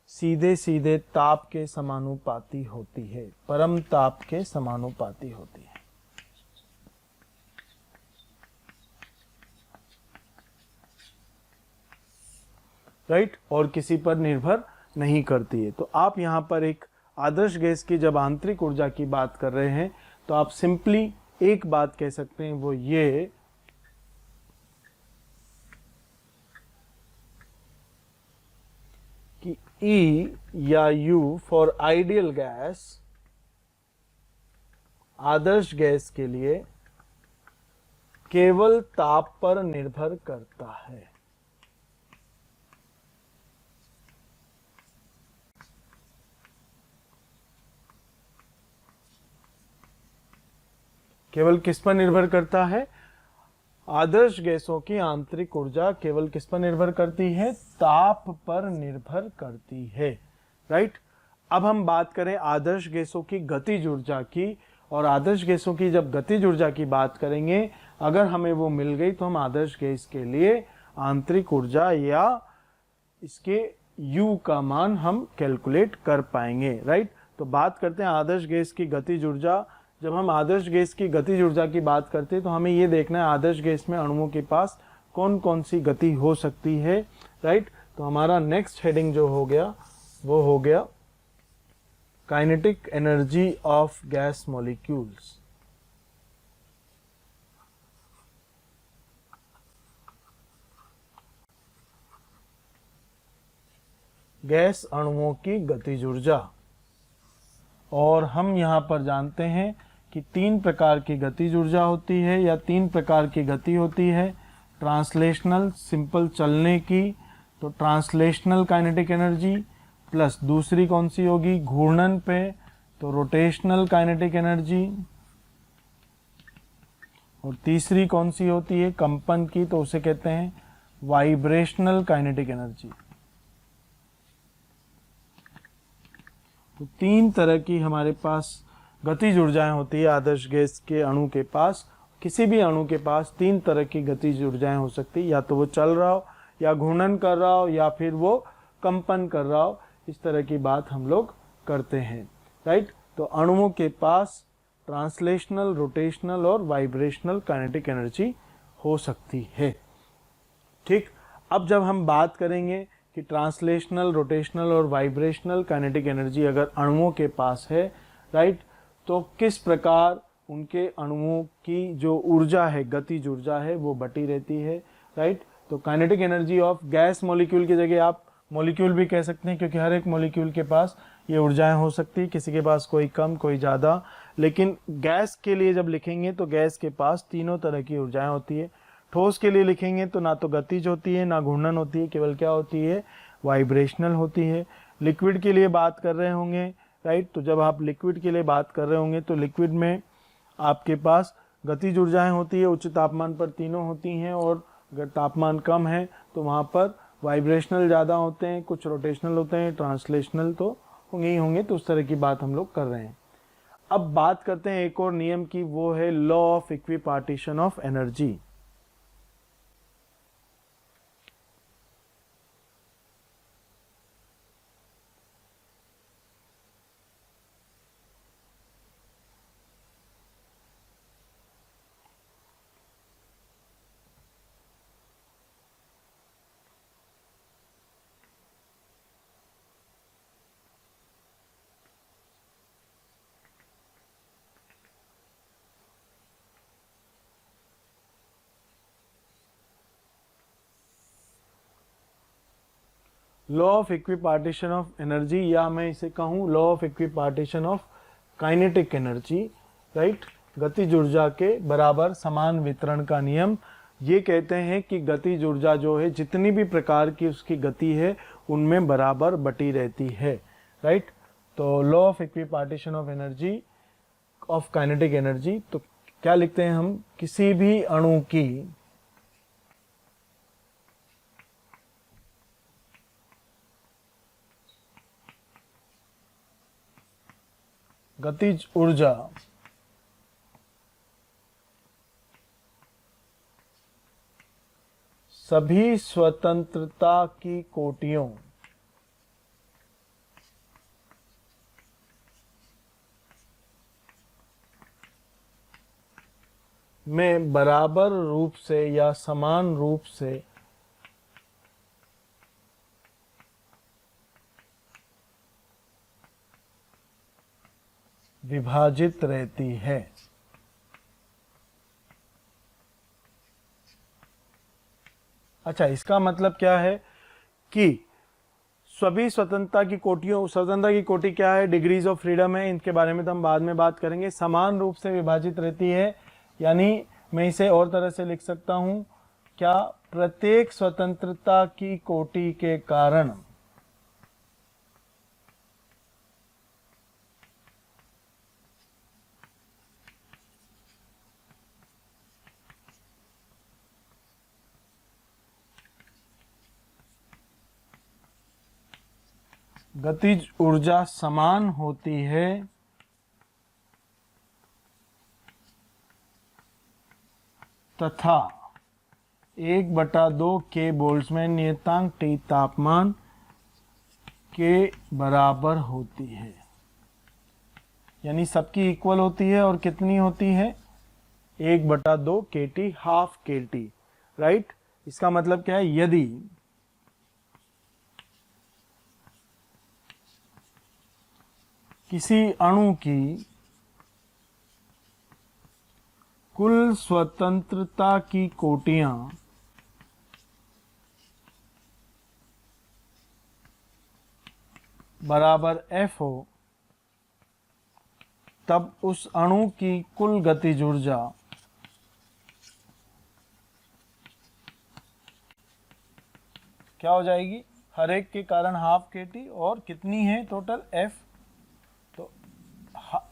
सीधे सीधे ताप के समानुपाती होती है, परम ताप के समानुपाती होती है। राइट, और किसी पर निर्भर नहीं करती है। तो आप यहां पर एक आदर्श गैस की जब आंतरिक ऊर्जा की बात कर रहे हैं तो आप सिंपली एक बात कह सकते हैं, वो ये कि E या U for ideal gas Adarsh gas के लिए केवल ताप पर निर्भर करता है। केवल किस पर निर्भर करता है? आदर्श गैसों की आंतरिक ऊर्जा केवल किस पर निर्भर करती है? ताप पर निर्भर करती है, राइट। अब हम बात करें आदर्श गैसों की गतिज ऊर्जा की, और आदर्श गैसों की जब गतिज ऊर्जा की बात करेंगे, अगर हमें वो मिल गई तो हम आदर्श गैस के लिए आंतरिक ऊर्जा या इसके U का मान हम कैलकुलेट कर पाएंगे, राइट। तो बात करते हैं आदर्श गैस की गतिज ऊर्जा। जब हम आदर्श गैस की गतिज ऊर्जा की बात करते हैं तो हमें ये देखना है आदर्श गैस में अणुओं के पास कौन कौन सी गति हो सकती है, राइट। तो हमारा नेक्स्ट हेडिंग जो हो गया वो हो गया kinetic energy of gas molecules. Gas अणुओं की गतिज ऊर्जा। और हम यहाँ पर जानते हैं कि 3 प्रकार की गतिज ऊर्जा होती है या 3 प्रकार की गति होती है। ट्रांसलेशनल, सिंपल चलने की, तो ट्रांसलेशनल काइनेटिक एनर्जी, प्लस दूसरी कौन सी होगी घूर्णन पे, तो रोटेशनल काइनेटिक एनर्जी, और तीसरी कौन सी होती है कंपन की, तो उसे कहते हैं वाइब्रेशनल काइनेटिक एनर्जी। तो 3 तरह की हमारे पास गतिज ऊर्जाएं होती है आदर्श गैस के अणु के पास। किसी भी अणु के पास 3 तरह की गतिज ऊर्जाएं हो सकती है, या तो वो चल रहा हो, या घूर्णन कर रहा हो, या फिर वो कंपन कर रहा हो। इस तरह की बात हम लोग करते हैं, राइट। तो अणुओं के पास ट्रांसलेशनल, रोटेशनल और वाइब्रेशनल काइनेटिक एनर्जी हो सकती है, ठीक। अब जब हम बात करेंगे कि ट्रांसलेशनल, रोटेशनल और वाइब्रेशनल काइनेटिक एनर्जी अगर अणुओं के पास है, राइट, तो किस प्रकार उनके अणुओं की जो ऊर्जा है, गतिज ऊर्जा है, वो बटी रहती है, राइट। तो kinetic energy of gas molecule की जगह आप मॉलिक्यूल भी कह सकते हैं, क्योंकि हर एक मॉलिक्यूल के पास ये ऊर्जाएं हो सकती है, किसी के पास कोई कम कोई ज़्यादा। लेकिन गैस के लिए जब लिखेंगे तो गैस के पास तीनों तरह की ऊर्जाएं होती है। ठोस के लिए लिखेंगे तो ना तो गतिज होती है, ना घूर्णन होती है, केवल क्या होती है वाइब्रेशनल होती है। लिक्विड के लिए बात कर रहे होंगे, राइट, तो जब आप लिक्विड के लिए बात कर रहे होंगे तो लिक्विड में आपके पास गतिज ऊर्जाएं होती है, उच्च तापमान पर तीनों होती हैं, और अगर तापमान कम है तो वहाँ पर वाइब्रेशनल ज़्यादा होते हैं, कुछ रोटेशनल होते हैं, ट्रांसलेशनल तो होंगे ही होंगे। तो उस तरह की बात हम लोग कर रहे हैं। अब बात करते हैं एक और नियम की, वो है law of equipartition of energy. Law of equipartition of energy, या मैं इसे कहूँ law of equipartition of kinetic energy, right. गतिज ऊर्जा के बराबर समान वितरण का नियम। ये कहते हैं कि गतिज ऊर्जा जो है जितनी भी प्रकार की उसकी गति है उनमें बराबर बटी रहती है, राइट। तो law of equipartition of energy of kinetic energy, तो क्या लिखते हैं हम, किसी भी अणु की गतिज ऊर्जा सभी स्वतंत्रता की कोटियों में बराबर रूप से या समान रूप से विभाजित रहती है। अच्छा, इसका मतलब क्या है कि सभी स्वतंत्रता की कोटियों, स्वतंत्रता की कोटि क्या है, डिग्रीज ऑफ फ्रीडम है, इनके बारे में तो हम बाद में बात करेंगे। समान रूप से विभाजित रहती है, यानी मैं इसे और तरह से लिख सकता हूं, क्या प्रत्येक स्वतंत्रता की कोटि के कारण गतिज ऊर्जा समान होती है तथा 1/2 के बोल्ट्जमैन नियतांक T तापमान के बराबर होती है, यानी सबकी इक्वल होती है। और कितनी होती है, 1/2 kT, हाफ kT, राइट। इसका मतलब क्या है, यदि किसी अणु की कुल स्वतंत्रता की कोटियां बराबर F हो, तब उस अणु की कुल गतिज ऊर्जा क्या हो जाएगी, हर एक के कारण हाफ kT, और कितनी है टोटल F, तो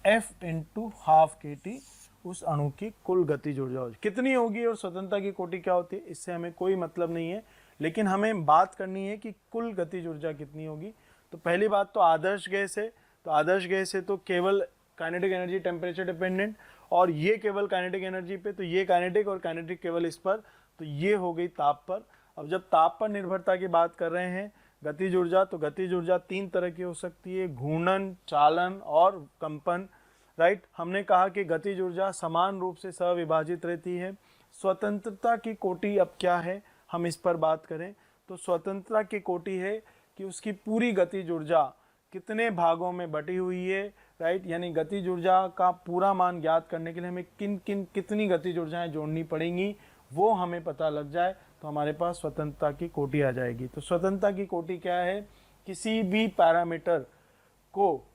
F इंटू हाफ kT उस अणु की कुल गतिज ऊर्जा होगी। कितनी होगी और स्वतंत्रता की कोटि क्या होती है, इससे हमें कोई मतलब नहीं है, लेकिन हमें बात करनी है कि कुल गतिज ऊर्जा कितनी होगी। तो पहली बात तो आदर्श गैस है, तो आदर्श गैस है तो केवल काइनेटिक एनर्जी टेम्परेचर डिपेंडेंट, और ये केवल काइनेटिक एनर्जी पे, तो ये काइनेटिक और काइनेटिक केवल इस पर, तो ये हो गई ताप पर। अब जब ताप पर निर्भरता की बात कर रहे हैं गतिज ऊर्जा, तो गतिज ऊर्जा 3 तरह की हो सकती है, घूर्णन, चालन और कंपन, राइट। हमने कहा कि गतिज ऊर्जा समान रूप से सविभाजित रहती है। स्वतंत्रता की कोटि अब क्या है, हम इस पर बात करें तो स्वतंत्रता की कोटि है कि उसकी पूरी गतिज ऊर्जा कितने भागों में बटी हुई है, राइट। यानी गतिज ऊर्जा का पूरा मान ज्ञात करने के लिए हमें कितनी गतिज ऊर्जाएं जोड़नी पड़ेंगी, वो हमें पता लग जाए तो हमारे पास स्वतंत्रता की कोटि आ जाएगी। तो स्वतंत्रता की कोटि क्या है, किसी भी पैरामीटर को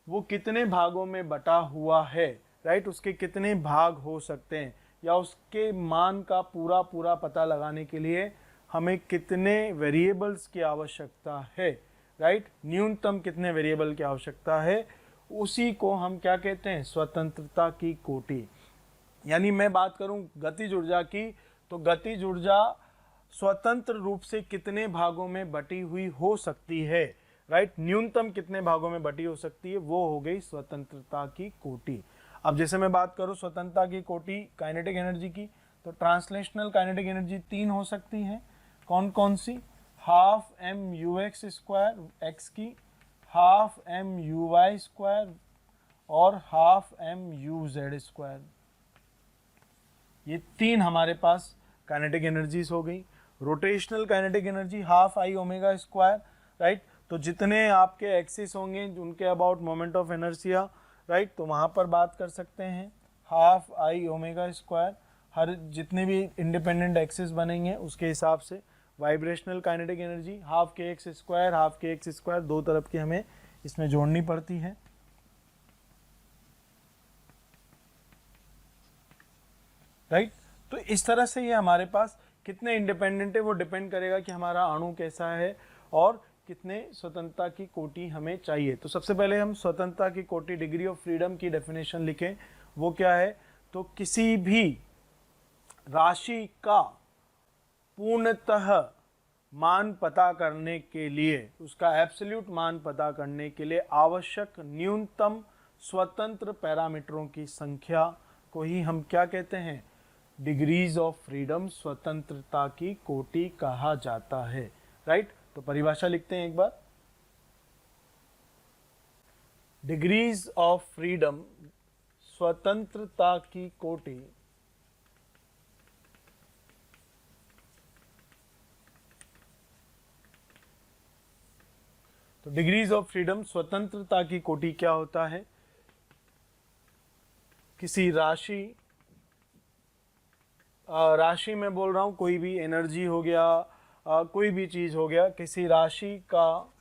वो कितने भागों में बटा हुआ है, राइट, उसके कितने भाग हो सकते हैं, या उसके मान का पूरा पता लगाने के लिए हमें कितने वेरिएबल्स की आवश्यकता है, राइट, न्यूनतम कितने वेरिएबल की आवश्यकता है, उसी को हम क्या कहते हैं, स्वतंत्रता की कोटि। यानी मैं बात करूं गतिज ऊर्जा की, तो गतिज ऊर्जा स्वतंत्र रूप से कितने भागों में बटी हुई हो सकती है, राइट, न्यूनतम कितने भागों में बटी हो सकती है, वो हो गई स्वतंत्रता की कोटि। अब जैसे मैं बात करूं स्वतंत्रता की कोटि काइनेटिक एनर्जी की, तो ट्रांसलेशनल काइनेटिक एनर्जी 3 हो सकती है। कौन कौन सी, हाफ mu(x²) x की, हाफ mu(y²) और हाफ mu(z²). ये 3 हमारे पास काइनेटिक एनर्जीज हो गई। Rotational kinetic energy half I⍵², right. तो जितने आपके एक्सिस होंगे उनके about moment of inertia, right, तो वहाँ पर बात कर सकते हैं हाफ I⍵², हर जितने भी इंडिपेंडेंट एक्सिस बनेंगे उसके हिसाब से वाइब्रेशनल काइनेटिक एनर्जी हाफ के एक्स स्क्वायर, दो तरफ की हमें इसमें जोड़नी पड़ती है, राइट। तो इस तरह से ये हमारे पास कितने इंडिपेंडेंट है वो डिपेंड करेगा कि हमारा अणु कैसा है और कितने स्वतंत्रता की कोटि हमें चाहिए। तो सबसे पहले हम स्वतंत्रता की कोटि, डिग्री ऑफ फ्रीडम की डेफिनेशन लिखें। वो क्या है? तो किसी भी राशि का पूर्णतः मान पता करने के लिए, उसका एब्सोल्यूट मान पता करने के लिए आवश्यक न्यूनतम स्वतंत्र पैरामीटरों की संख्या को ही हम क्या कहते हैं? डिग्रीज ऑफ फ्रीडम, स्वतंत्रता की कोटि कहा जाता है, राइट। तो परिभाषा लिखते हैं एक बार। डिग्रीज ऑफ फ्रीडम, स्वतंत्रता की कोटि, तो डिग्रीज ऑफ फ्रीडम, स्वतंत्रता की कोटि क्या होता है? किसी राशि में बोल रहा हूं, कोई भी एनर्जी हो गया, कोई भी चीज हो गया, किसी राशि का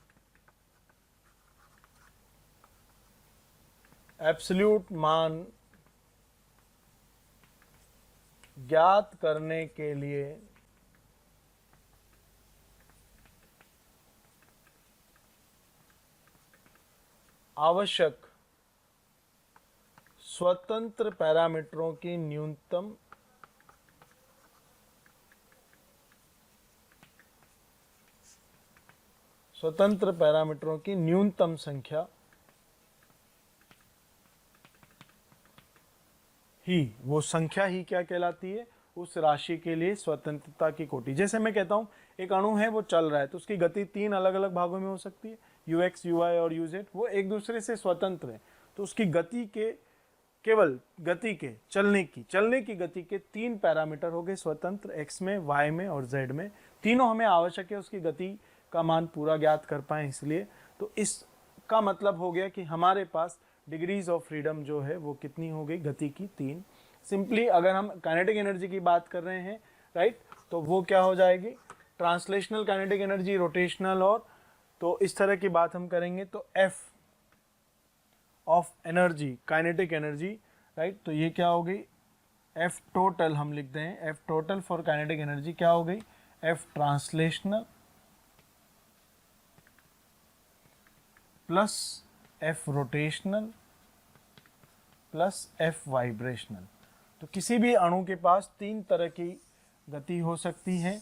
एब्सोल्यूट मान ज्ञात करने के लिए आवश्यक स्वतंत्र पैरामीटरों की न्यूनतम संख्या ही, वो संख्या ही क्या कहलाती है? उस राशि के लिए स्वतंत्रता की कोटि। जैसे मैं कहता हूं एक अणु है, वो चल रहा है, तो उसकी गति 3 अलग अलग भागों में हो सकती है, ux, uy और uz। वो एक दूसरे से स्वतंत्र है, तो उसकी गति के, केवल गति के, चलने की गति के 3 पैरामीटर हो गए स्वतंत्र, x में, y में और z में। तीनों हमें आवश्यक है उसकी गति का मान पूरा ज्ञात कर पाए, इसलिए। तो इसका मतलब हो गया कि हमारे पास डिग्रीज ऑफ फ्रीडम जो है वो कितनी हो गई? गति की 3। सिंपली अगर हम काइनेटिक एनर्जी की बात कर रहे हैं, राइट, तो वो क्या हो जाएगी? ट्रांसलेशनल काइनेटिक एनर्जी, रोटेशनल, और तो इस तरह की बात हम करेंगे तो F of energy, kinetic energy, right, तो ये क्या हो गई? F टोटल हम लिखते हैं, F total for kinetic energy क्या हो गई? F translational plus F rotational plus F vibrational. तो किसी भी अणु के पास 3 तरह की गति हो सकती है,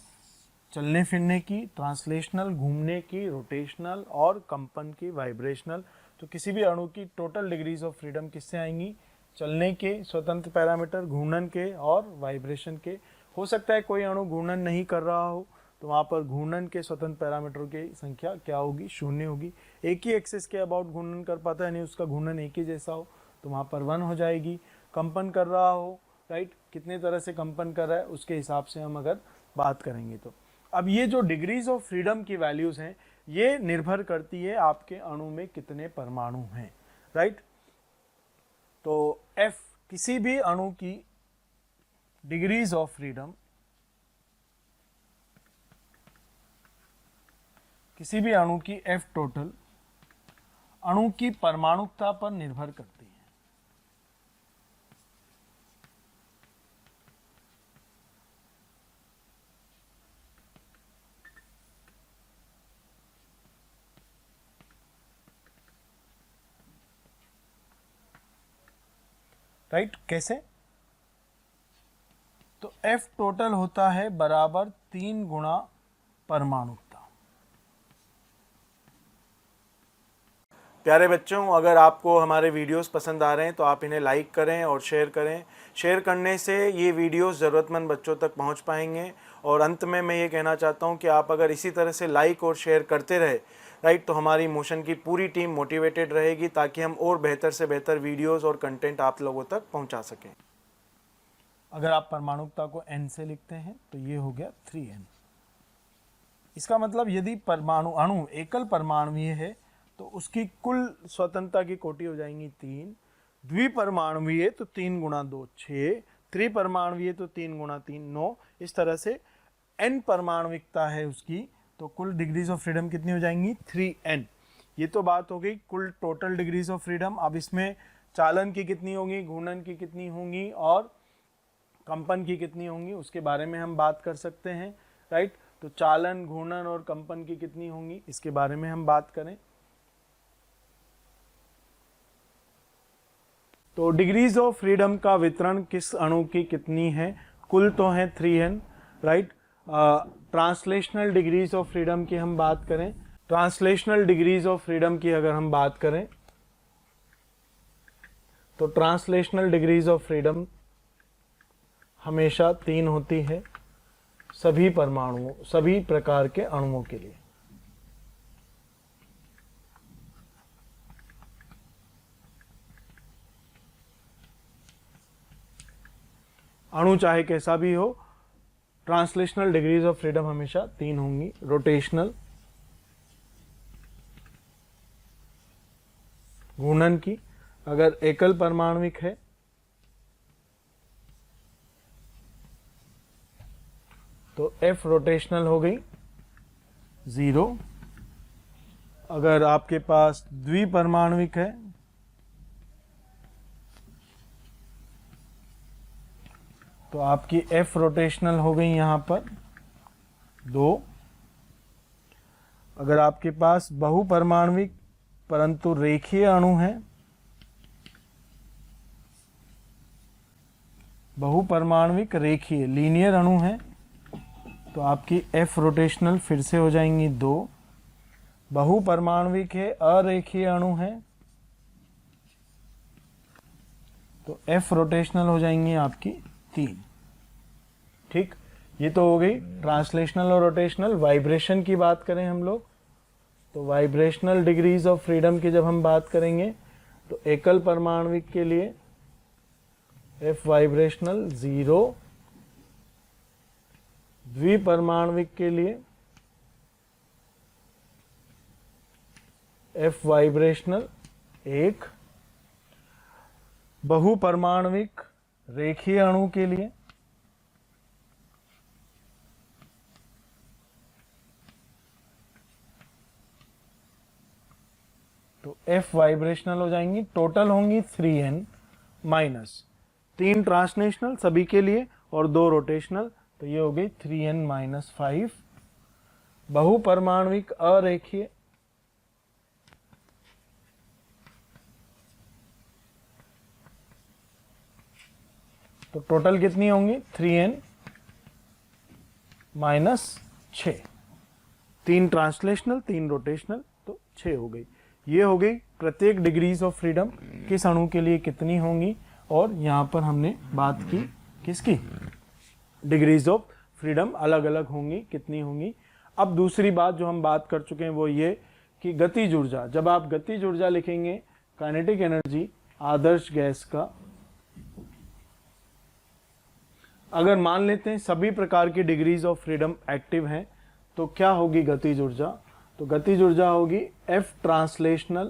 चलने फिरने की, ट्रांसलेशनल घूमने की, रोटेशनल, और कंपन की, वाइब्रेशनल। तो किसी भी अणु की टोटल डिग्रीज ऑफ फ्रीडम किससे आएंगी? चलने के स्वतंत्र पैरामीटर, घूर्णन के और वाइब्रेशन के। हो सकता है कोई अणु घूर्णन नहीं कर रहा हो, तो वहाँ पर घूर्णन के स्वतंत्र पैरामीटरों की संख्या क्या होगी? 0 होगी। एक ही एक्सिस के अबाउट घूर्णन कर पाता है, यानी उसका घूर्णन एक ही जैसा हो, तो वहाँ पर 1 हो जाएगी। कंपन कर रहा हो, राइट, कितने तरह से कंपन कर रहा है उसके हिसाब से हम अगर बात करेंगे तो। अब ये जो डिग्रीज ऑफ फ्रीडम की वैल्यूज हैं, ये निर्भर करती है आपके अणु में कितने परमाणु हैं, राइट। तो F किसी भी अणु की डिग्रीज ऑफ फ्रीडम, किसी भी अणु की F टोटल अणु की परमाणुकता पर निर्भर करती है। राइट, कैसे? तो F टोटल होता है बराबर 3 गुणा परमाणुकता। प्यारे बच्चों, अगर आपको हमारे वीडियोस पसंद आ रहे हैं तो आप इन्हें लाइक करें और शेयर करें। शेयर करने से ये वीडियोस ज़रूरतमंद बच्चों तक पहुंच पाएंगे। और अंत में मैं ये कहना चाहता हूं कि आप अगर इसी तरह से लाइक और शेयर करते रहे, राइट, तो हमारी मोशन की पूरी टीम मोटिवेटेड रहेगी, ताकि हम और बेहतर से बेहतर वीडियोज़ और कंटेंट आप लोगों तक पहुँचा सकें। अगर आप परमाणुकता को n से लिखते हैं तो ये हो गया 3n। इसका मतलब यदि अणु एकल परमाणुवीय है तो उसकी कुल स्वतंत्रता की कोटि हो जाएंगी 3। द्विपरमाणुवीय तो 3 गुणा 2 6, त्रिपरमाणुवीय तो 3 गुणा 3 9। इस तरह से n परमाणविकता है उसकी, तो कुल डिग्रीज ऑफ फ्रीडम कितनी हो जाएंगी 3n। ये तो बात हो गई कुल टोटल डिग्रीज ऑफ फ्रीडम। अब इसमें चालन की कितनी होंगी, घूर्णन की कितनी होंगी और कंपन की कितनी होंगी, उसके बारे में हम बात कर सकते हैं, राइट। तो चालन, घूर्णन और कंपन की कितनी होंगी, इसके बारे में हम बात करें। तो डिग्रीज ऑफ फ्रीडम का वितरण किस अणु की कितनी है, कुल तो है 3n, right. Translational degrees of freedom की हम बात करें, ट्रांसलेशनल डिग्रीज ऑफ फ्रीडम की अगर हम बात करें तो ट्रांसलेशनल डिग्रीज ऑफ फ्रीडम हमेशा 3 होती है सभी परमाणुओं, सभी प्रकार के अणुओं के लिए। अणु चाहे कैसा भी हो, ट्रांसलेशनल डिग्रीज ऑफ फ्रीडम हमेशा 3 होंगी। रोटेशनल, घूर्णन की अगर एकल परमाणविक है तो F रोटेशनल हो गई 0। अगर आपके पास द्विपरमाणविक है तो आपकी F रोटेशनल हो गई यहां पर 2। अगर आपके पास बहुपरमाणविक परंतु रेखीय अणु है, बहुपरमाणविक रेखीय लीनियर अणु है, तो आपकी F रोटेशनल फिर से हो जाएंगी 2। बहुपरमाणविक है, अरेखीय अणु है, तो F रोटेशनल हो जाएंगी आपकी 3। ठीक, ये तो हो गई ट्रांसलेशनल और रोटेशनल। वाइब्रेशन की बात करें हम लोग तो वाइब्रेशनल डिग्रीज ऑफ फ्रीडम की जब हम बात करेंगे तो एकल परमाणविक के लिए F वाइब्रेशनल 0, द्विपरमाणविक के लिए F वाइब्रेशनल 1, बहुपरमाणविक रेखीय अणु के लिए तो F वाइब्रेशनल हो जाएंगी, टोटल होंगी 3n माइनस 3 ट्रांसलेशनल सभी के लिए और 2 रोटेशनल, तो ये हो गई 3n माइनस 5। बहुपरमाणविक अरेखीय तो टोटल कितनी होंगी 3n माइनस 6। 3 ट्रांसलेशनल 3 रोटेशनल तो 6 हो गई। ये हो गई प्रत्येक डिग्रीज ऑफ फ्रीडम किस अणु के लिए कितनी होंगी, और यहाँ पर हमने बात की किसकी, डिग्रीज ऑफ फ्रीडम अलग अलग होंगी कितनी होंगी। अब दूसरी बात जो हम बात कर चुके हैं वो ये कि गतिज ऊर्जा, जब आप गतिज ऊर्जा लिखेंगे काइनेटिक एनर्जी आदर्श गैस का, अगर मान लेते हैं सभी प्रकार की डिग्रीज ऑफ फ्रीडम एक्टिव हैं तो क्या होगी गतिज ऊर्जा, तो गतिज ऊर्जा होगी F translational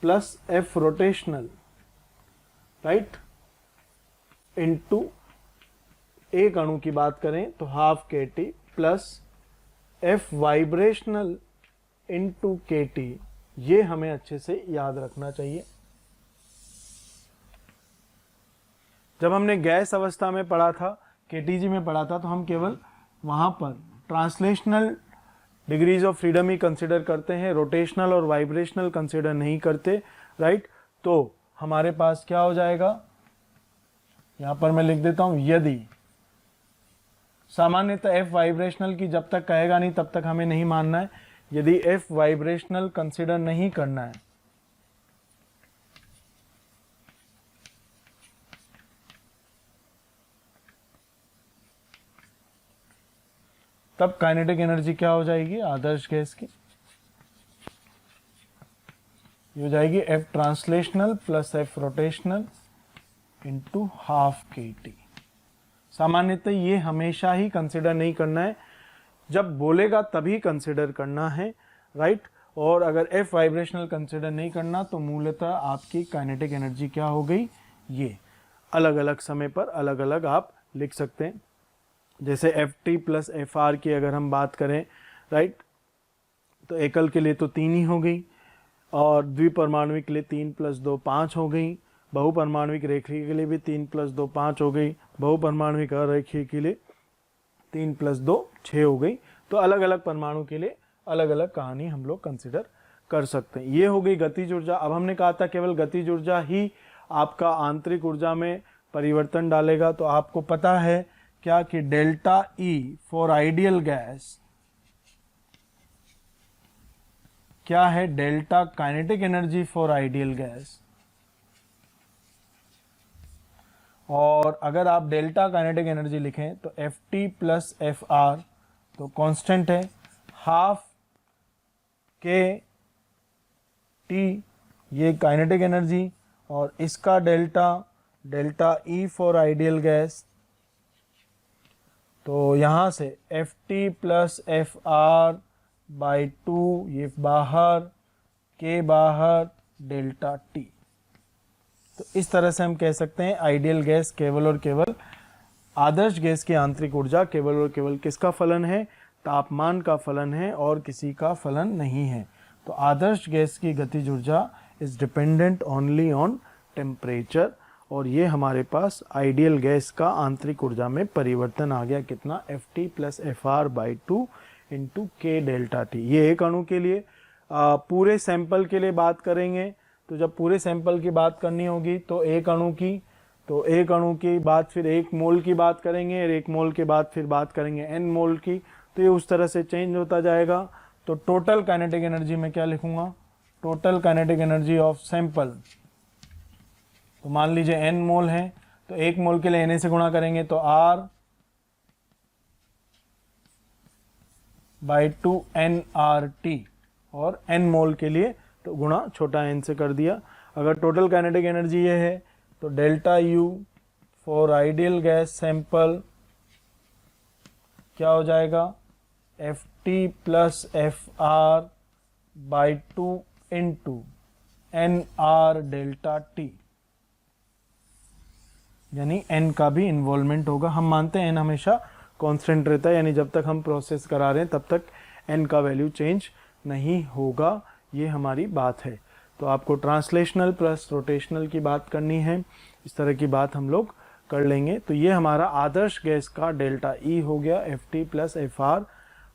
plus F rotational, right, into एक अणु की बात करें तो half kT plus F vibrational into kT। ये हमें अच्छे से याद रखना चाहिए। जब हमने गैस अवस्था में पढ़ा था, KTG में पढ़ा था, तो हम केवल वहां पर translational degrees of freedom he consider करते हैं, रोटेशनल और वाइब्रेशनल कंसिडर नहीं करते, राइट। तो हमारे पास क्या हो जाएगा, यहां पर मैं लिख देता हूं, यदि सामान्यतः F वाइब्रेशनल की जब तक कहेगा नहीं तब तक हमें नहीं मानना है। यदि F वाइब्रेशनल कंसिडर नहीं करना है तब काइनेटिक एनर्जी क्या हो जाएगी आदर्श गैस की, ये हो जाएगी F translational plus F rotational into half kT। सामान्यतः ये हमेशा ही कंसिडर नहीं करना है, जब बोलेगा तभी कंसिडर करना है, राइट। और अगर F वाइब्रेशनल कंसिडर नहीं करना तो मूलतः आपकी काइनेटिक एनर्जी क्या हो गई, ये अलग अलग समय पर अलग अलग आप लिख सकते हैं। जैसे F T plus F are की अगर हम बात करें, राइट, तो एकल के लिए तो 3 ही हो गई, और द्विपरमाणुविक के लिए 3 + 2 5 हो गई, बहुपरमाणुविक रेखीय के लिए भी 3 + 2 5 हो गई, बहुपरमाणुविक अरेखीय के लिए 3 + 2 6 हो गई। तो अलग अलग परमाणु के लिए अलग अलग कहानी हम लोग कंसिडर कर सकते हैं। ये हो गई गतिज ऊर्जा। अब हमने कहा था केवल गतिज ऊर्जा ही आपका आंतरिक ऊर्जा में परिवर्तन डालेगा, तो आपको पता है क्या कि delta E for ideal gas क्या है, delta kinetic energy for ideal gas. और अगर आप डेल्टा काइनेटिक एनर्जी लिखें तो F T plus F are, तो कांस्टेंट है, हाफ के टी ये काइनेटिक एनर्जी, और इसका delta E for ideal gas. तो यहाँ से F T plus F R by 2 ये बाहर, के बाहर, डेल्टा टी। तो इस तरह से हम कह सकते हैं आइडियल गैस केवल और केवल, आदर्श गैस की आंतरिक ऊर्जा केवल और केवल किसका फलन है, तापमान का फलन है और किसी का फलन नहीं है। तो आदर्श गैस की गतिज ऊर्जा is dependent only on temperature, और ये हमारे पास आइडियल गैस का आंतरिक ऊर्जा में परिवर्तन आ गया कितना, F T plus F R by 2 into के डेल्टा टी। ये एक अणु के लिए। पूरे सैंपल के लिए बात करेंगे, तो जब पूरे सैंपल की बात करनी होगी तो एक अणु की बात फिर 1 मोल की बात करेंगे, और 1 मोल के बाद फिर बात करेंगे n मोल की। तो ये उस तरह से चेंज होता जाएगा। तो टोटल काइनेटिक एनर्जी में क्या लिखूंगा, total kinetic energy of sample. तो मान लीजिए n मोल है, तो 1 मोल के लिए na से गुणा करेंगे तो r बाई 2 nRT, और n मोल के लिए तो गुणा छोटा n से कर दिया। अगर टोटल काइनेटिक एनर्जी ये है तो delta U for ideal gas sample क्या हो जाएगा, F T plus F R by 2 into NR delta T, यानी n का भी इन्वॉल्वमेंट होगा। हम मानते हैं n हमेशा कांस्टेंट रहता है, यानी जब तक हम प्रोसेस करा रहे हैं तब तक n का वैल्यू चेंज नहीं होगा, ये हमारी बात है। तो आपको ट्रांसलेशनल प्लस रोटेशनल की बात करनी है, इस तरह की बात हम लोग कर लेंगे। तो ये हमारा आदर्श गैस का डेल्टा ई हो गया, F T plus F R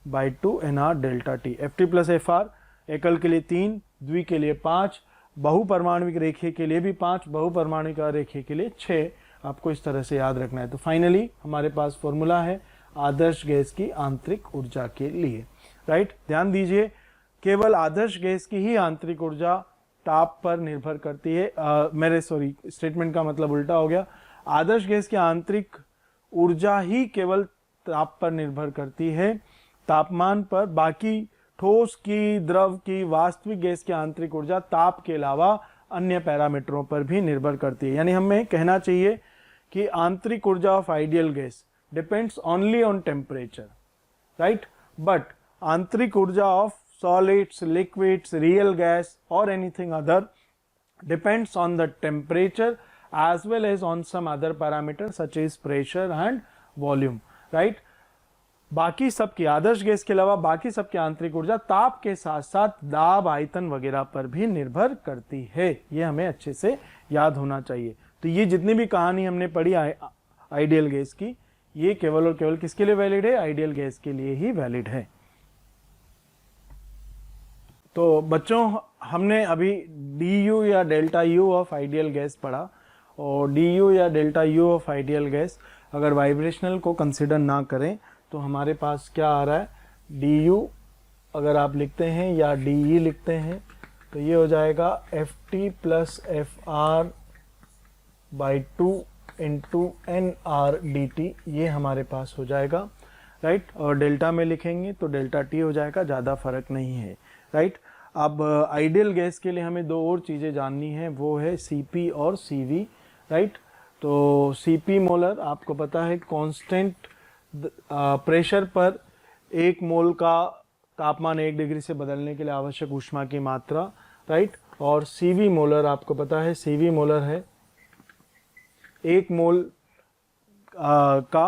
by 2 NR delta T. F T plus F are एकल के लिए 3, द्वि के लिए 5, बहुपरमाणुविक रेखीय के लिए भी 5, बहुपरमाणुविक रेखीय के लिए 6। आपको इस तरह से याद रखना है। तो फाइनली हमारे पास फॉर्मूला है आदर्श गैस की आंतरिक ऊर्जा के लिए, राइट। ध्यान दीजिए, केवल आदर्श गैस की ही आंतरिक ऊर्जा ताप पर निर्भर करती है। स्टेटमेंट का मतलब उल्टा हो गया। आदर्श गैस की आंतरिक ऊर्जा ही केवल ताप पर निर्भर करती है, तापमान पर। बाकी ठोस की, द्रव की, वास्तविक गैस की आंतरिक ऊर्जा ताप के अलावा अन्य पैरामीटरों पर भी निर्भर करती है। यानी हमें कहना चाहिए कि आंतरिक ऊर्जा of ideal gas depends only on temperature, right, but आंतरिक ऊर्जा of solids, liquids, real gas or anything other depends on the temperature as well as on some other parameters such as pressure and volume, right। बाकी सबकी, आदर्श gas के अलावा बाकी सबकी आंतरिक ऊर्जा ताप के साथ साथ दाब, आयतन वगैरह पर भी निर्भर करती है। ये हमें अच्छे से याद होना चाहिए। तो ये जितनी भी कहानी हमने पढ़ी आइडियल गैस की, ये केवल और केवल किसके लिए वैलिड है, आइडियल गैस के लिए ही वैलिड है। तो बच्चों, हमने अभी du या delta U of ideal gas पढ़ा, और du या delta U of ideal gas अगर वाइब्रेशनल को कंसिडर ना करें तो हमारे पास क्या आ रहा है, du अगर आप लिखते हैं या de लिखते हैं तो ये हो जाएगा F T plus F R by 2 into N R D T, ये हमारे पास हो जाएगा, राइट। और डेल्टा में लिखेंगे तो डेल्टा टी हो जाएगा, ज़्यादा फर्क नहीं है, राइट। अब आइडियल गैस के लिए हमें 2 और चीज़ें जाननी है, वो है Cp और Cv, राइट। तो Cp मोलर आपको पता है कांस्टेंट प्रेशर पर 1 मोल का तापमान 1 डिग्री से बदलने के लिए आवश्यक ऊष्मा की मात्रा, राइट। और Cv मोलर आपको पता है, Cv मोलर है 1 मोल का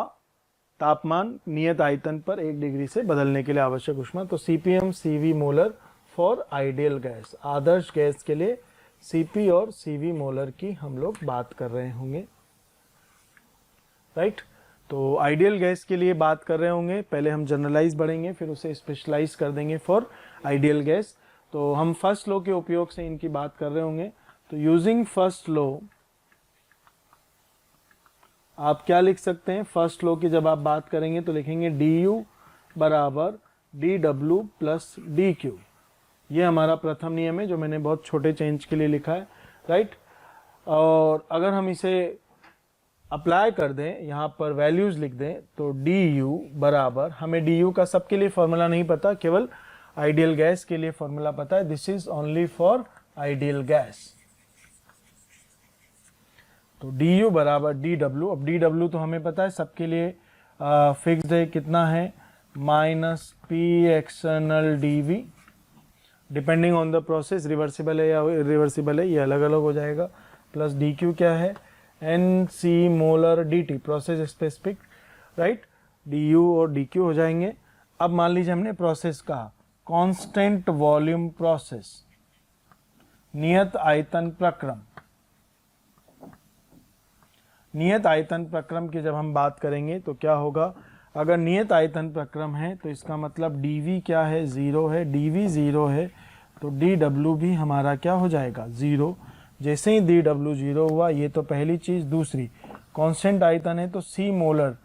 तापमान नियत आयतन पर 1 डिग्री से बदलने के लिए आवश्यक ऊष्मा। तो CPm CV molar for ideal gas, Adarsh gas के लिए Cp और CV मोलर की हम लोग बात कर रहे होंगे, राइट। तो आइडियल गैस के लिए बात कर रहे होंगे, पहले हम जनरलाइज बढ़ेंगे फिर उसे स्पेशलाइज कर देंगे फॉर आइडियल गैस। तो हम फर्स्ट लॉ के उपयोग से इनकी बात कर रहे होंगे। तो यूजिंग फर्स्ट लॉ आप क्या लिख सकते हैं, फर्स्ट लॉ की जब आप बात करेंगे तो लिखेंगे du बराबर dw प्लस dq। ये हमारा प्रथम नियम है जो मैंने बहुत छोटे चेंज के लिए लिखा है, राइट। और अगर हम इसे अप्लाई कर दें, यहाँ पर वैल्यूज लिख दें, तो du बराबर, हमें du का सबके लिए फॉर्मूला नहीं पता, केवल आइडियल गैस के लिए फॉर्मूला पता है। This is only for ideal gas. तो du बराबर dw, अब dw तो हमें पता है सबके लिए फिक्स्ड है, कितना है, minus p external dv, depending on the process, reversible है या इरिवर्सिबल है ये अलग अलग हो जाएगा, प्लस dq क्या है, nc molar dt, process specific, right, du और dq हो जाएंगे। अब मान लीजिए हमने प्रोसेस का कांस्टेंट वॉल्यूम प्रोसेस, नियत आयतन प्रक्रम, नियत आयतन प्रक्रम की जब हम बात करेंगे तो क्या होगा, अगर नियत आयतन प्रक्रम है तो इसका मतलब dv क्या है, 0 है, dv 0 है तो dw भी हमारा क्या हो जाएगा, 0। जैसे ही dw 0 हुआ, ये तो पहली चीज। दूसरी, कांस्टेंट आयतन है तो c मोलर,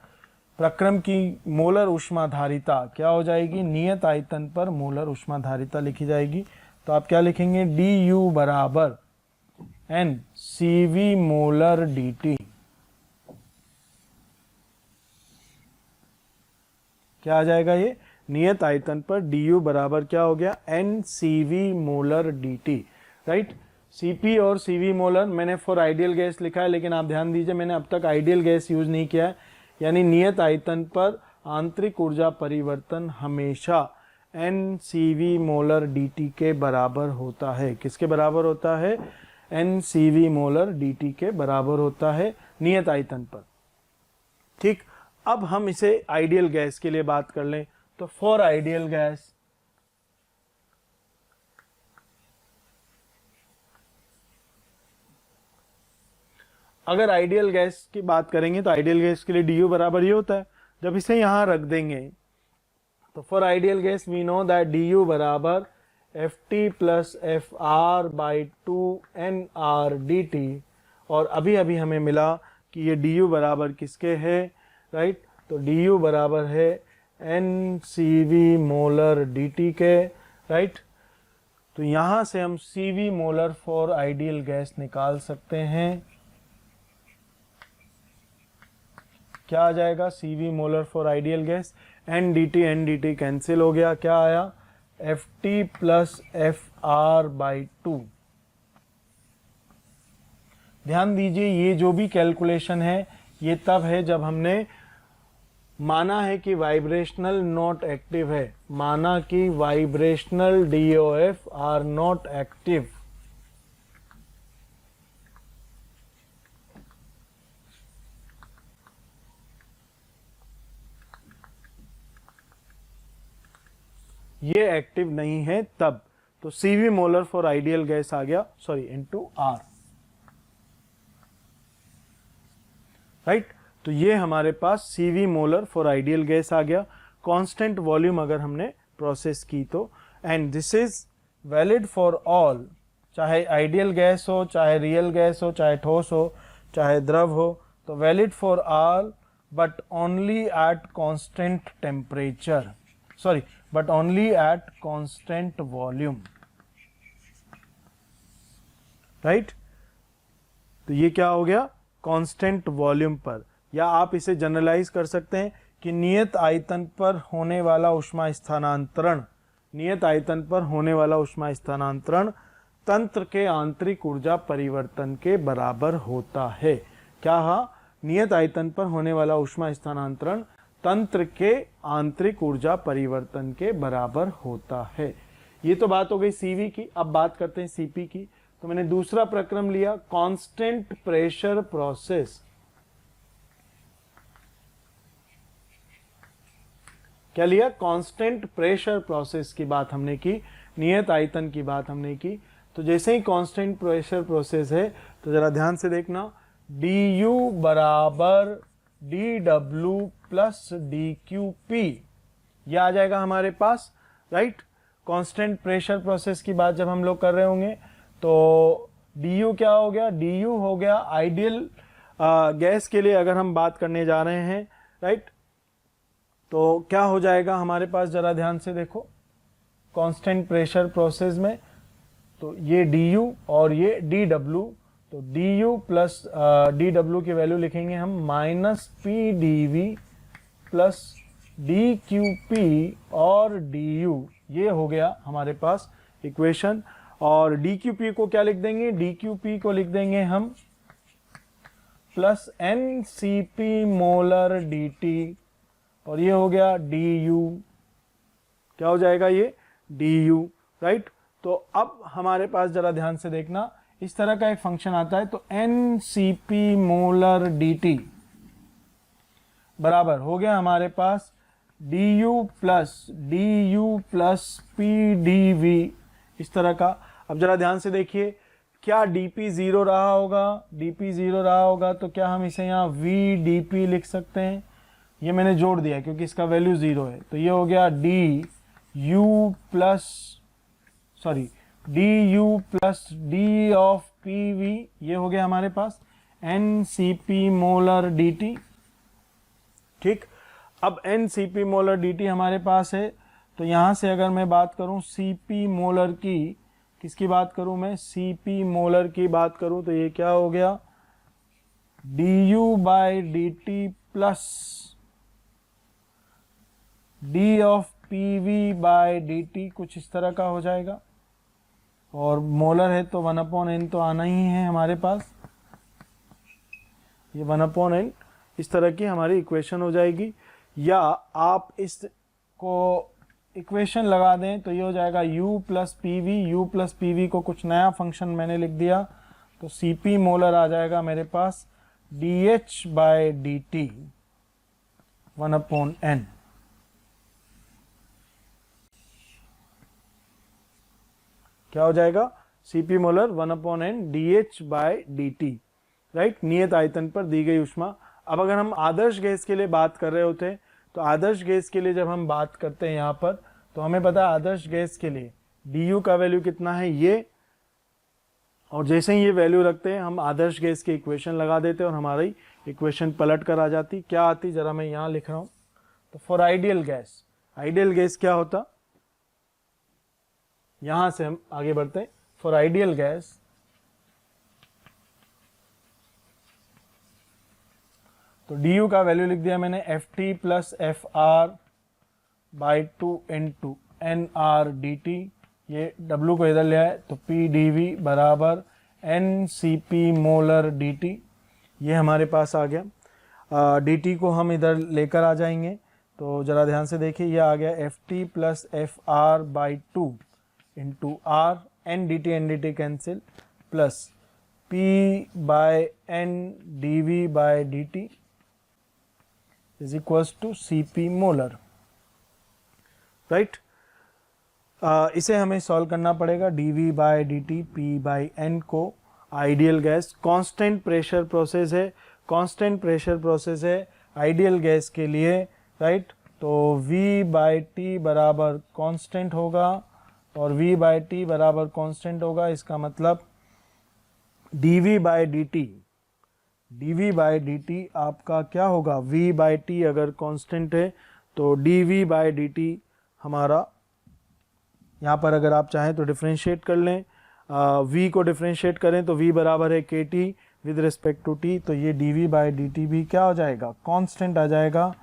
प्रक्रम की मोलर ऊष्माधारिता क्या हो जाएगी, नियत आयतन पर मोलर ऊष्माधारिता लिखी जाएगी। तो आप क्या लिखेंगे, du बराबर n cv मोलर dt, क्या आ जाएगा, ये नियत आयतन पर du बराबर क्या हो गया, NCV molar dt, right. Cp और CV मोलर मैंने फॉर आइडियल गैस लिखा है, लेकिन आप ध्यान दीजिए मैंने अब तक आइडियल गैस यूज नहीं किया है, यानी नियत आयतन पर आंतरिक ऊर्जा परिवर्तन हमेशा NCV मोलर dt के बराबर होता है। किसके बराबर होता है, NCV मोलर dt के बराबर होता है नियत आयतन पर, ठीक। अब हम इसे आइडियल गैस के लिए बात कर लें। तो फॉर आइडियल गैस, अगर आइडियल गैस की बात करेंगे तो आइडियल गैस के लिए du बराबर ये होता है। जब इसे यहां रख देंगे तो for ideal gas we know that du बराबर ft plus fr by 2nr dt, और अभी अभी हमें मिला कि ये du बराबर किसके है, राइट। तो du बराबर है NCV मोलर dt के, राइट। तो यहां से हम CV molar for ideal gas निकाल सकते हैं। क्या आ जाएगा, CV molar for ideal gas, NDT cancel हो गया, क्या आया, FT प्लस FR बाई 2। ध्यान दीजिए ये जो भी कैलकुलेशन है ये तब है जब हमने माना है कि वाइब्रेशनल नॉट एक्टिव है, माना कि vibrational DOF are not active. ये एक्टिव नहीं है तब। तो CV molar for ideal gas आ गया, सॉरी, इनटू R, राइट। तो ये हमारे पास CV molar for ideal gas आ गया, कांस्टेंट वॉल्यूम अगर हमने प्रोसेस की तो। And this is valid for all, चाहे आइडियल गैस हो, चाहे रियल गैस हो, चाहे ठोस हो, चाहे द्रव हो, तो valid for all but only at constant temperature, sorry, but only at constant volume, right. तो ये क्या हो गया, कांस्टेंट वॉल्यूम पर, या आप इसे जनरलाइज कर सकते हैं कि नियत आयतन पर होने वाला ऊष्मा स्थानांतरण, नियत आयतन पर होने वाला ऊष्मा स्थानांतरण तंत्र के आंतरिक ऊर्जा परिवर्तन के बराबर होता है। क्या, हाँ, नियत आयतन पर होने वाला ऊष्मा स्थानांतरण तंत्र के आंतरिक ऊर्जा परिवर्तन के बराबर होता है। ये तो बात हो गई CV की। अब बात करते हैं CP की। तो मैंने दूसरा प्रक्रम लिया, कांस्टेंट प्रेशर प्रोसेस। क्या लिया, कांस्टेंट प्रेशर प्रोसेस की बात हमने की, नियत आयतन की बात हमने की। तो जैसे ही कांस्टेंट प्रेशर प्रोसेस है तो जरा ध्यान से देखना, du बराबर dw प्लस dqp, यह आ जाएगा हमारे पास, राइट। कांस्टेंट प्रेशर प्रोसेस की बात जब हम लोग कर रहे होंगे तो du क्या हो गया, du हो गया आइडियल गैस के लिए अगर हम बात करने जा रहे हैं, राइट। तो क्या हो जाएगा हमारे पास, जरा ध्यान से देखो, कांस्टेंट प्रेशर प्रोसेस में तो ये du और ये dw, तो du प्लस dw की वैल्यू लिखेंगे हम minus P D V plus D Q P और du, ये हो गया हमारे पास इक्वेशन। और डी क्यू पी को क्या लिख देंगे, डी क्यू पी को लिख देंगे हम plus N C P molar D T, और ये हो गया du, क्या हो जाएगा ये du, राइट। तो अब हमारे पास जरा ध्यान से देखना, इस तरह का एक फंक्शन आता है, तो N C P molar D T बराबर हो गया हमारे पास du plus P D V, इस तरह का। अब जरा ध्यान से देखिए, क्या dp 0 रहा होगा, dp 0 रहा होगा तो क्या हम इसे यहाँ v dp लिख सकते हैं, ये मैंने जोड़ दिया क्योंकि इसका वैल्यू 0 है, तो ये हो गया du plus d of pv, ये हो गया हमारे पास ncp मोलर dt, ठीक। अब ncp मोलर dt हमारे पास है, तो यहाँ से अगर मैं बात करूँ cp मोलर की, किसकी बात करूँ मैं, cp मोलर की बात करूँ, तो ये क्या हो गया du by dt plus d of pv by dt, कुछ इस तरह का हो जाएगा। और मोलर है तो 1/n तो आना ही है हमारे पास, ये 1/n इस तरह की हमारी इक्वेशन हो जाएगी। या आप इसको इक्वेशन लगा दें तो ये हो जाएगा u प्लस पी को कुछ नया फंक्शन मैंने लिख दिया, तो cp मोलर आ जाएगा मेरे पास dh बाई dt 1/n। क्या हो जाएगा, cp molar 1/n dh by dt, right, नियत आयतन पर दी गई ऊष्मा। अब अगर हम आदर्श गैस के लिए बात कर रहे होते हैं, तो आदर्श गैस के लिए जब हम बात करते हैं यहाँ पर, तो हमें पता है आदर्श गैस के लिए du का वैल्यू कितना है ये, और जैसे ही ये वैल्यू रखते हैं हम आदर्श गैस की इक्वेशन लगा देते हैं और हमारी इक्वेशन पलट कर आ जाती। क्या आती, जरा मैं यहाँ लिख रहा हूँ, तो फॉर आइडियल गैस क्या होता, यहां से हम आगे बढ़ते हैं। फॉर आइडियल गैस तो du का वैल्यू लिख दिया मैंने ft plus F R by 2 N R D T, ये w को इधर ले आए तो पी डी वी बराबर N C P molar D T, ये हमारे पास आ गया। डी टी को हम इधर लेकर आ जाएंगे, तो ज़रा ध्यान से देखिए, ये आ गया F T plus F R by 2 into R, N D T cancel, plus P by N D V by D T is equals to C P molar, right. इसे हमें सॉल्व करना पड़ेगा, D V by D T P by N को। Ideal gas constant pressure process है, constant pressure process है ideal gas के लिए, right. तो v बाई टी बराबर कांस्टेंट होगा और v बाई टी बराबर कांस्टेंट होगा, इसका मतलब dv बाई डी टी आपका क्या होगा, v बाई टी अगर कांस्टेंट है तो dv बाई डी टी हमारा, यहाँ पर अगर आप चाहें तो डिफ्रेंशिएट कर लें, v को डिफ्रेंशिएट करें तो v बराबर है K T with respect to t, तो ये dv बाई डी टी भी क्या हो जाएगा, कांस्टेंट आ जाएगा।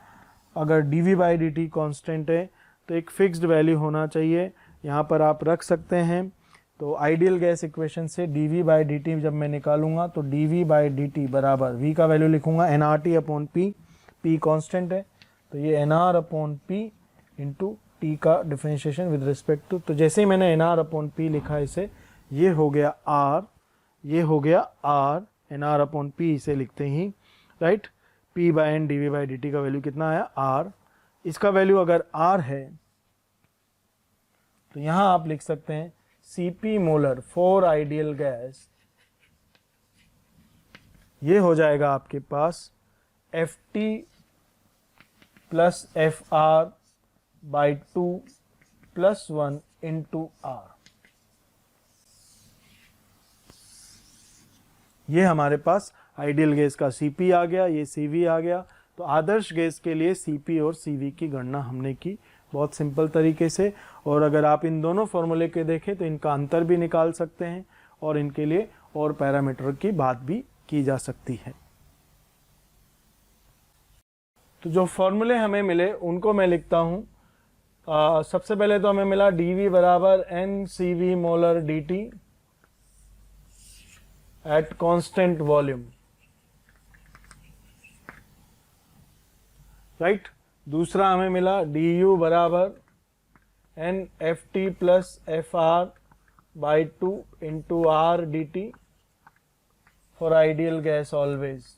अगर dv by D T constant है तो एक फिक्स्ड वैल्यू होना चाहिए, यहाँ पर आप रख सकते हैं। तो आइडियल गैस इक्वेशन से dv बाई डी टी जब मैं निकालूंगा तो dv बाई डी टी बराबर v का वैल्यू लिखूंगा nRT अपॉन p कांस्टेंट है, तो ये nR upon p into T का डिफ्रेंशिएशन विद रिस्पेक्ट टू, तो जैसे ही मैंने nR अपॉन p लिखा इसे, ये हो गया r, ये हो गया r, nR अपॉन p इसे लिखते ही, right. p by N D V by D T का वैल्यू कितना आया r, इसका वैल्यू अगर R है तो यहां आप लिख सकते हैं Cp molar for ideal gas, ये हो जाएगा आपके पास Ft plus Fr by 2 plus 1 into R। ये हमारे पास आइडियल गैस का Cp आ गया, ये Cv आ गया। तो आदर्श गैस के लिए Cp और Cv की गणना हमने की बहुत सिंपल तरीके से। और अगर आप इन दोनों फॉर्मूले के देखें तो इनका अंतर भी निकाल सकते हैं और इनके लिए और पैरामीटर की बात भी की जा सकती है। तो जो फॉर्मूले हमें मिले उनको मैं लिखता हूं। सबसे पहले तो हमें मिला dV बराबर NCV molar dt at constant volume, right. दूसरा हमें मिला du बराबर NFT plus FR by 2 into R dt for ideal gas always.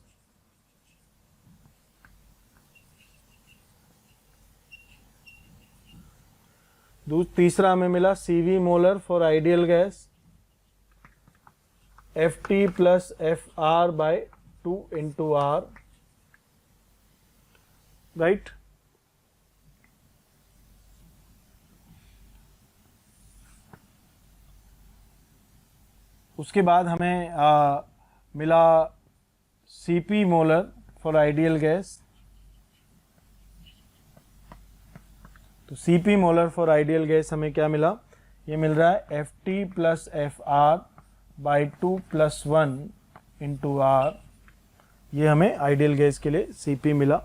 तीसरा हमें मिला Cv molar for ideal gas Ft plus Fr by 2 into R, right. उसके बाद हमें मिला Cp molar for ideal gas. तो Cp molar for ideal gas हमें क्या मिला, ये मिल रहा है Ft plus Fr by 2 plus 1 into R। ये हमें आइडियल गैस के लिए Cp मिला,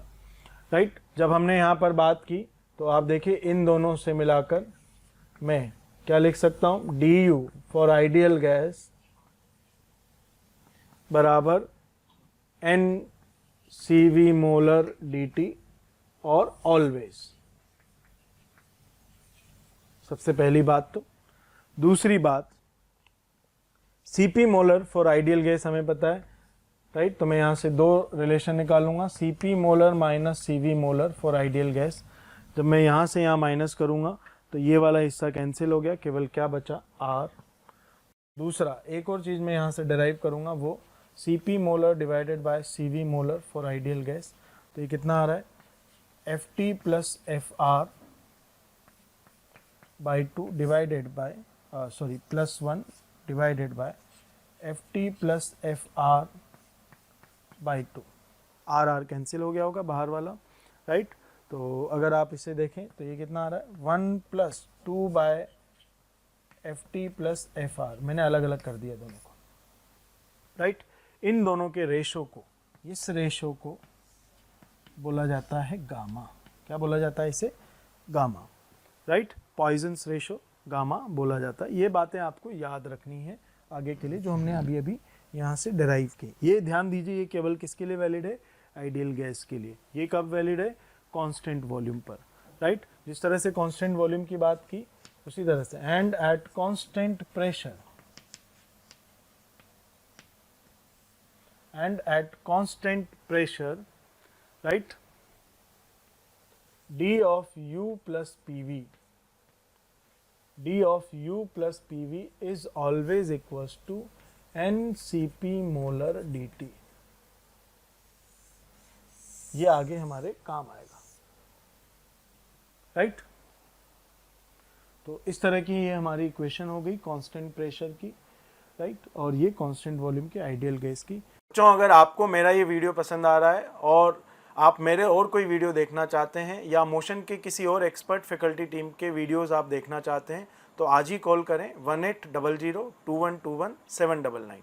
राइट। जब हमने यहाँ पर बात की तो आप देखिए इन दोनों से मिलाकर मैं क्या लिख सकता हूँ, du फॉर आइडियल गैस बराबर NCV मोलर dt और ऑलवेज। सबसे पहली बात। तो दूसरी बात, Cp molar for ideal gas हमें पता है, राइट। तो मैं यहाँ से दो रिलेशन निकालूंगा, Cp molar minus Cv molar for ideal gas. जब मैं यहाँ से यहाँ माइनस करूँगा तो ये वाला हिस्सा कैंसिल हो गया, केवल क्या बचा R। दूसरा एक और चीज़ मैं यहाँ से डिराइव करूँगा, वो Cp molar divided by Cv molar for ideal gas. तो ये कितना आ रहा है, Ft plus Fr by 2 divided by plus 1 divided by Ft plus Fr by 2। R cancel हो गया होगा बाहर वाला, राइट। तो अगर आप इसे देखें तो ये कितना आ रहा है, 1 plus 2 by Ft plus Fr। मैंने अलग अलग कर दिया दोनों को, राइट। इन दोनों के रेशो को, इस रेशो को बोला जाता है गामा। क्या बोला जाता है इसे, gamma, right. Poisson's ratio gamma बोला जाता है। ये बातें आपको याद रखनी है आगे के लिए जो हमने अभी अभी यहाँ से डिराइव की। ये ध्यान दीजिए, ये केवल किसके लिए वैलिड है, आइडियल गैस के लिए। ये कब वैलिड है, कांस्टेंट वॉल्यूम पर, राइट। जिस तरह से कांस्टेंट वॉल्यूम की बात की उसी तरह से and at constant pressure, and at constant pressure, right, d of u plus pv is always equals to NCP molar dt। ये आगे हमारे काम आएगा, राइट। तो इस तरह की ये हमारी इक्वेशन हो गई कांस्टेंट प्रेशर की, राइट। और ये कांस्टेंट वॉल्यूम की आइडियल गैस की। बच्चों, अगर आपको मेरा ये वीडियो पसंद आ रहा है और आप मेरे और कोई वीडियो देखना चाहते हैं या मोशन के किसी और एक्सपर्ट फैकल्टी टीम के वीडियोस आप देखना चाहते हैं तो आज ही कॉल करें 1800 2121 799।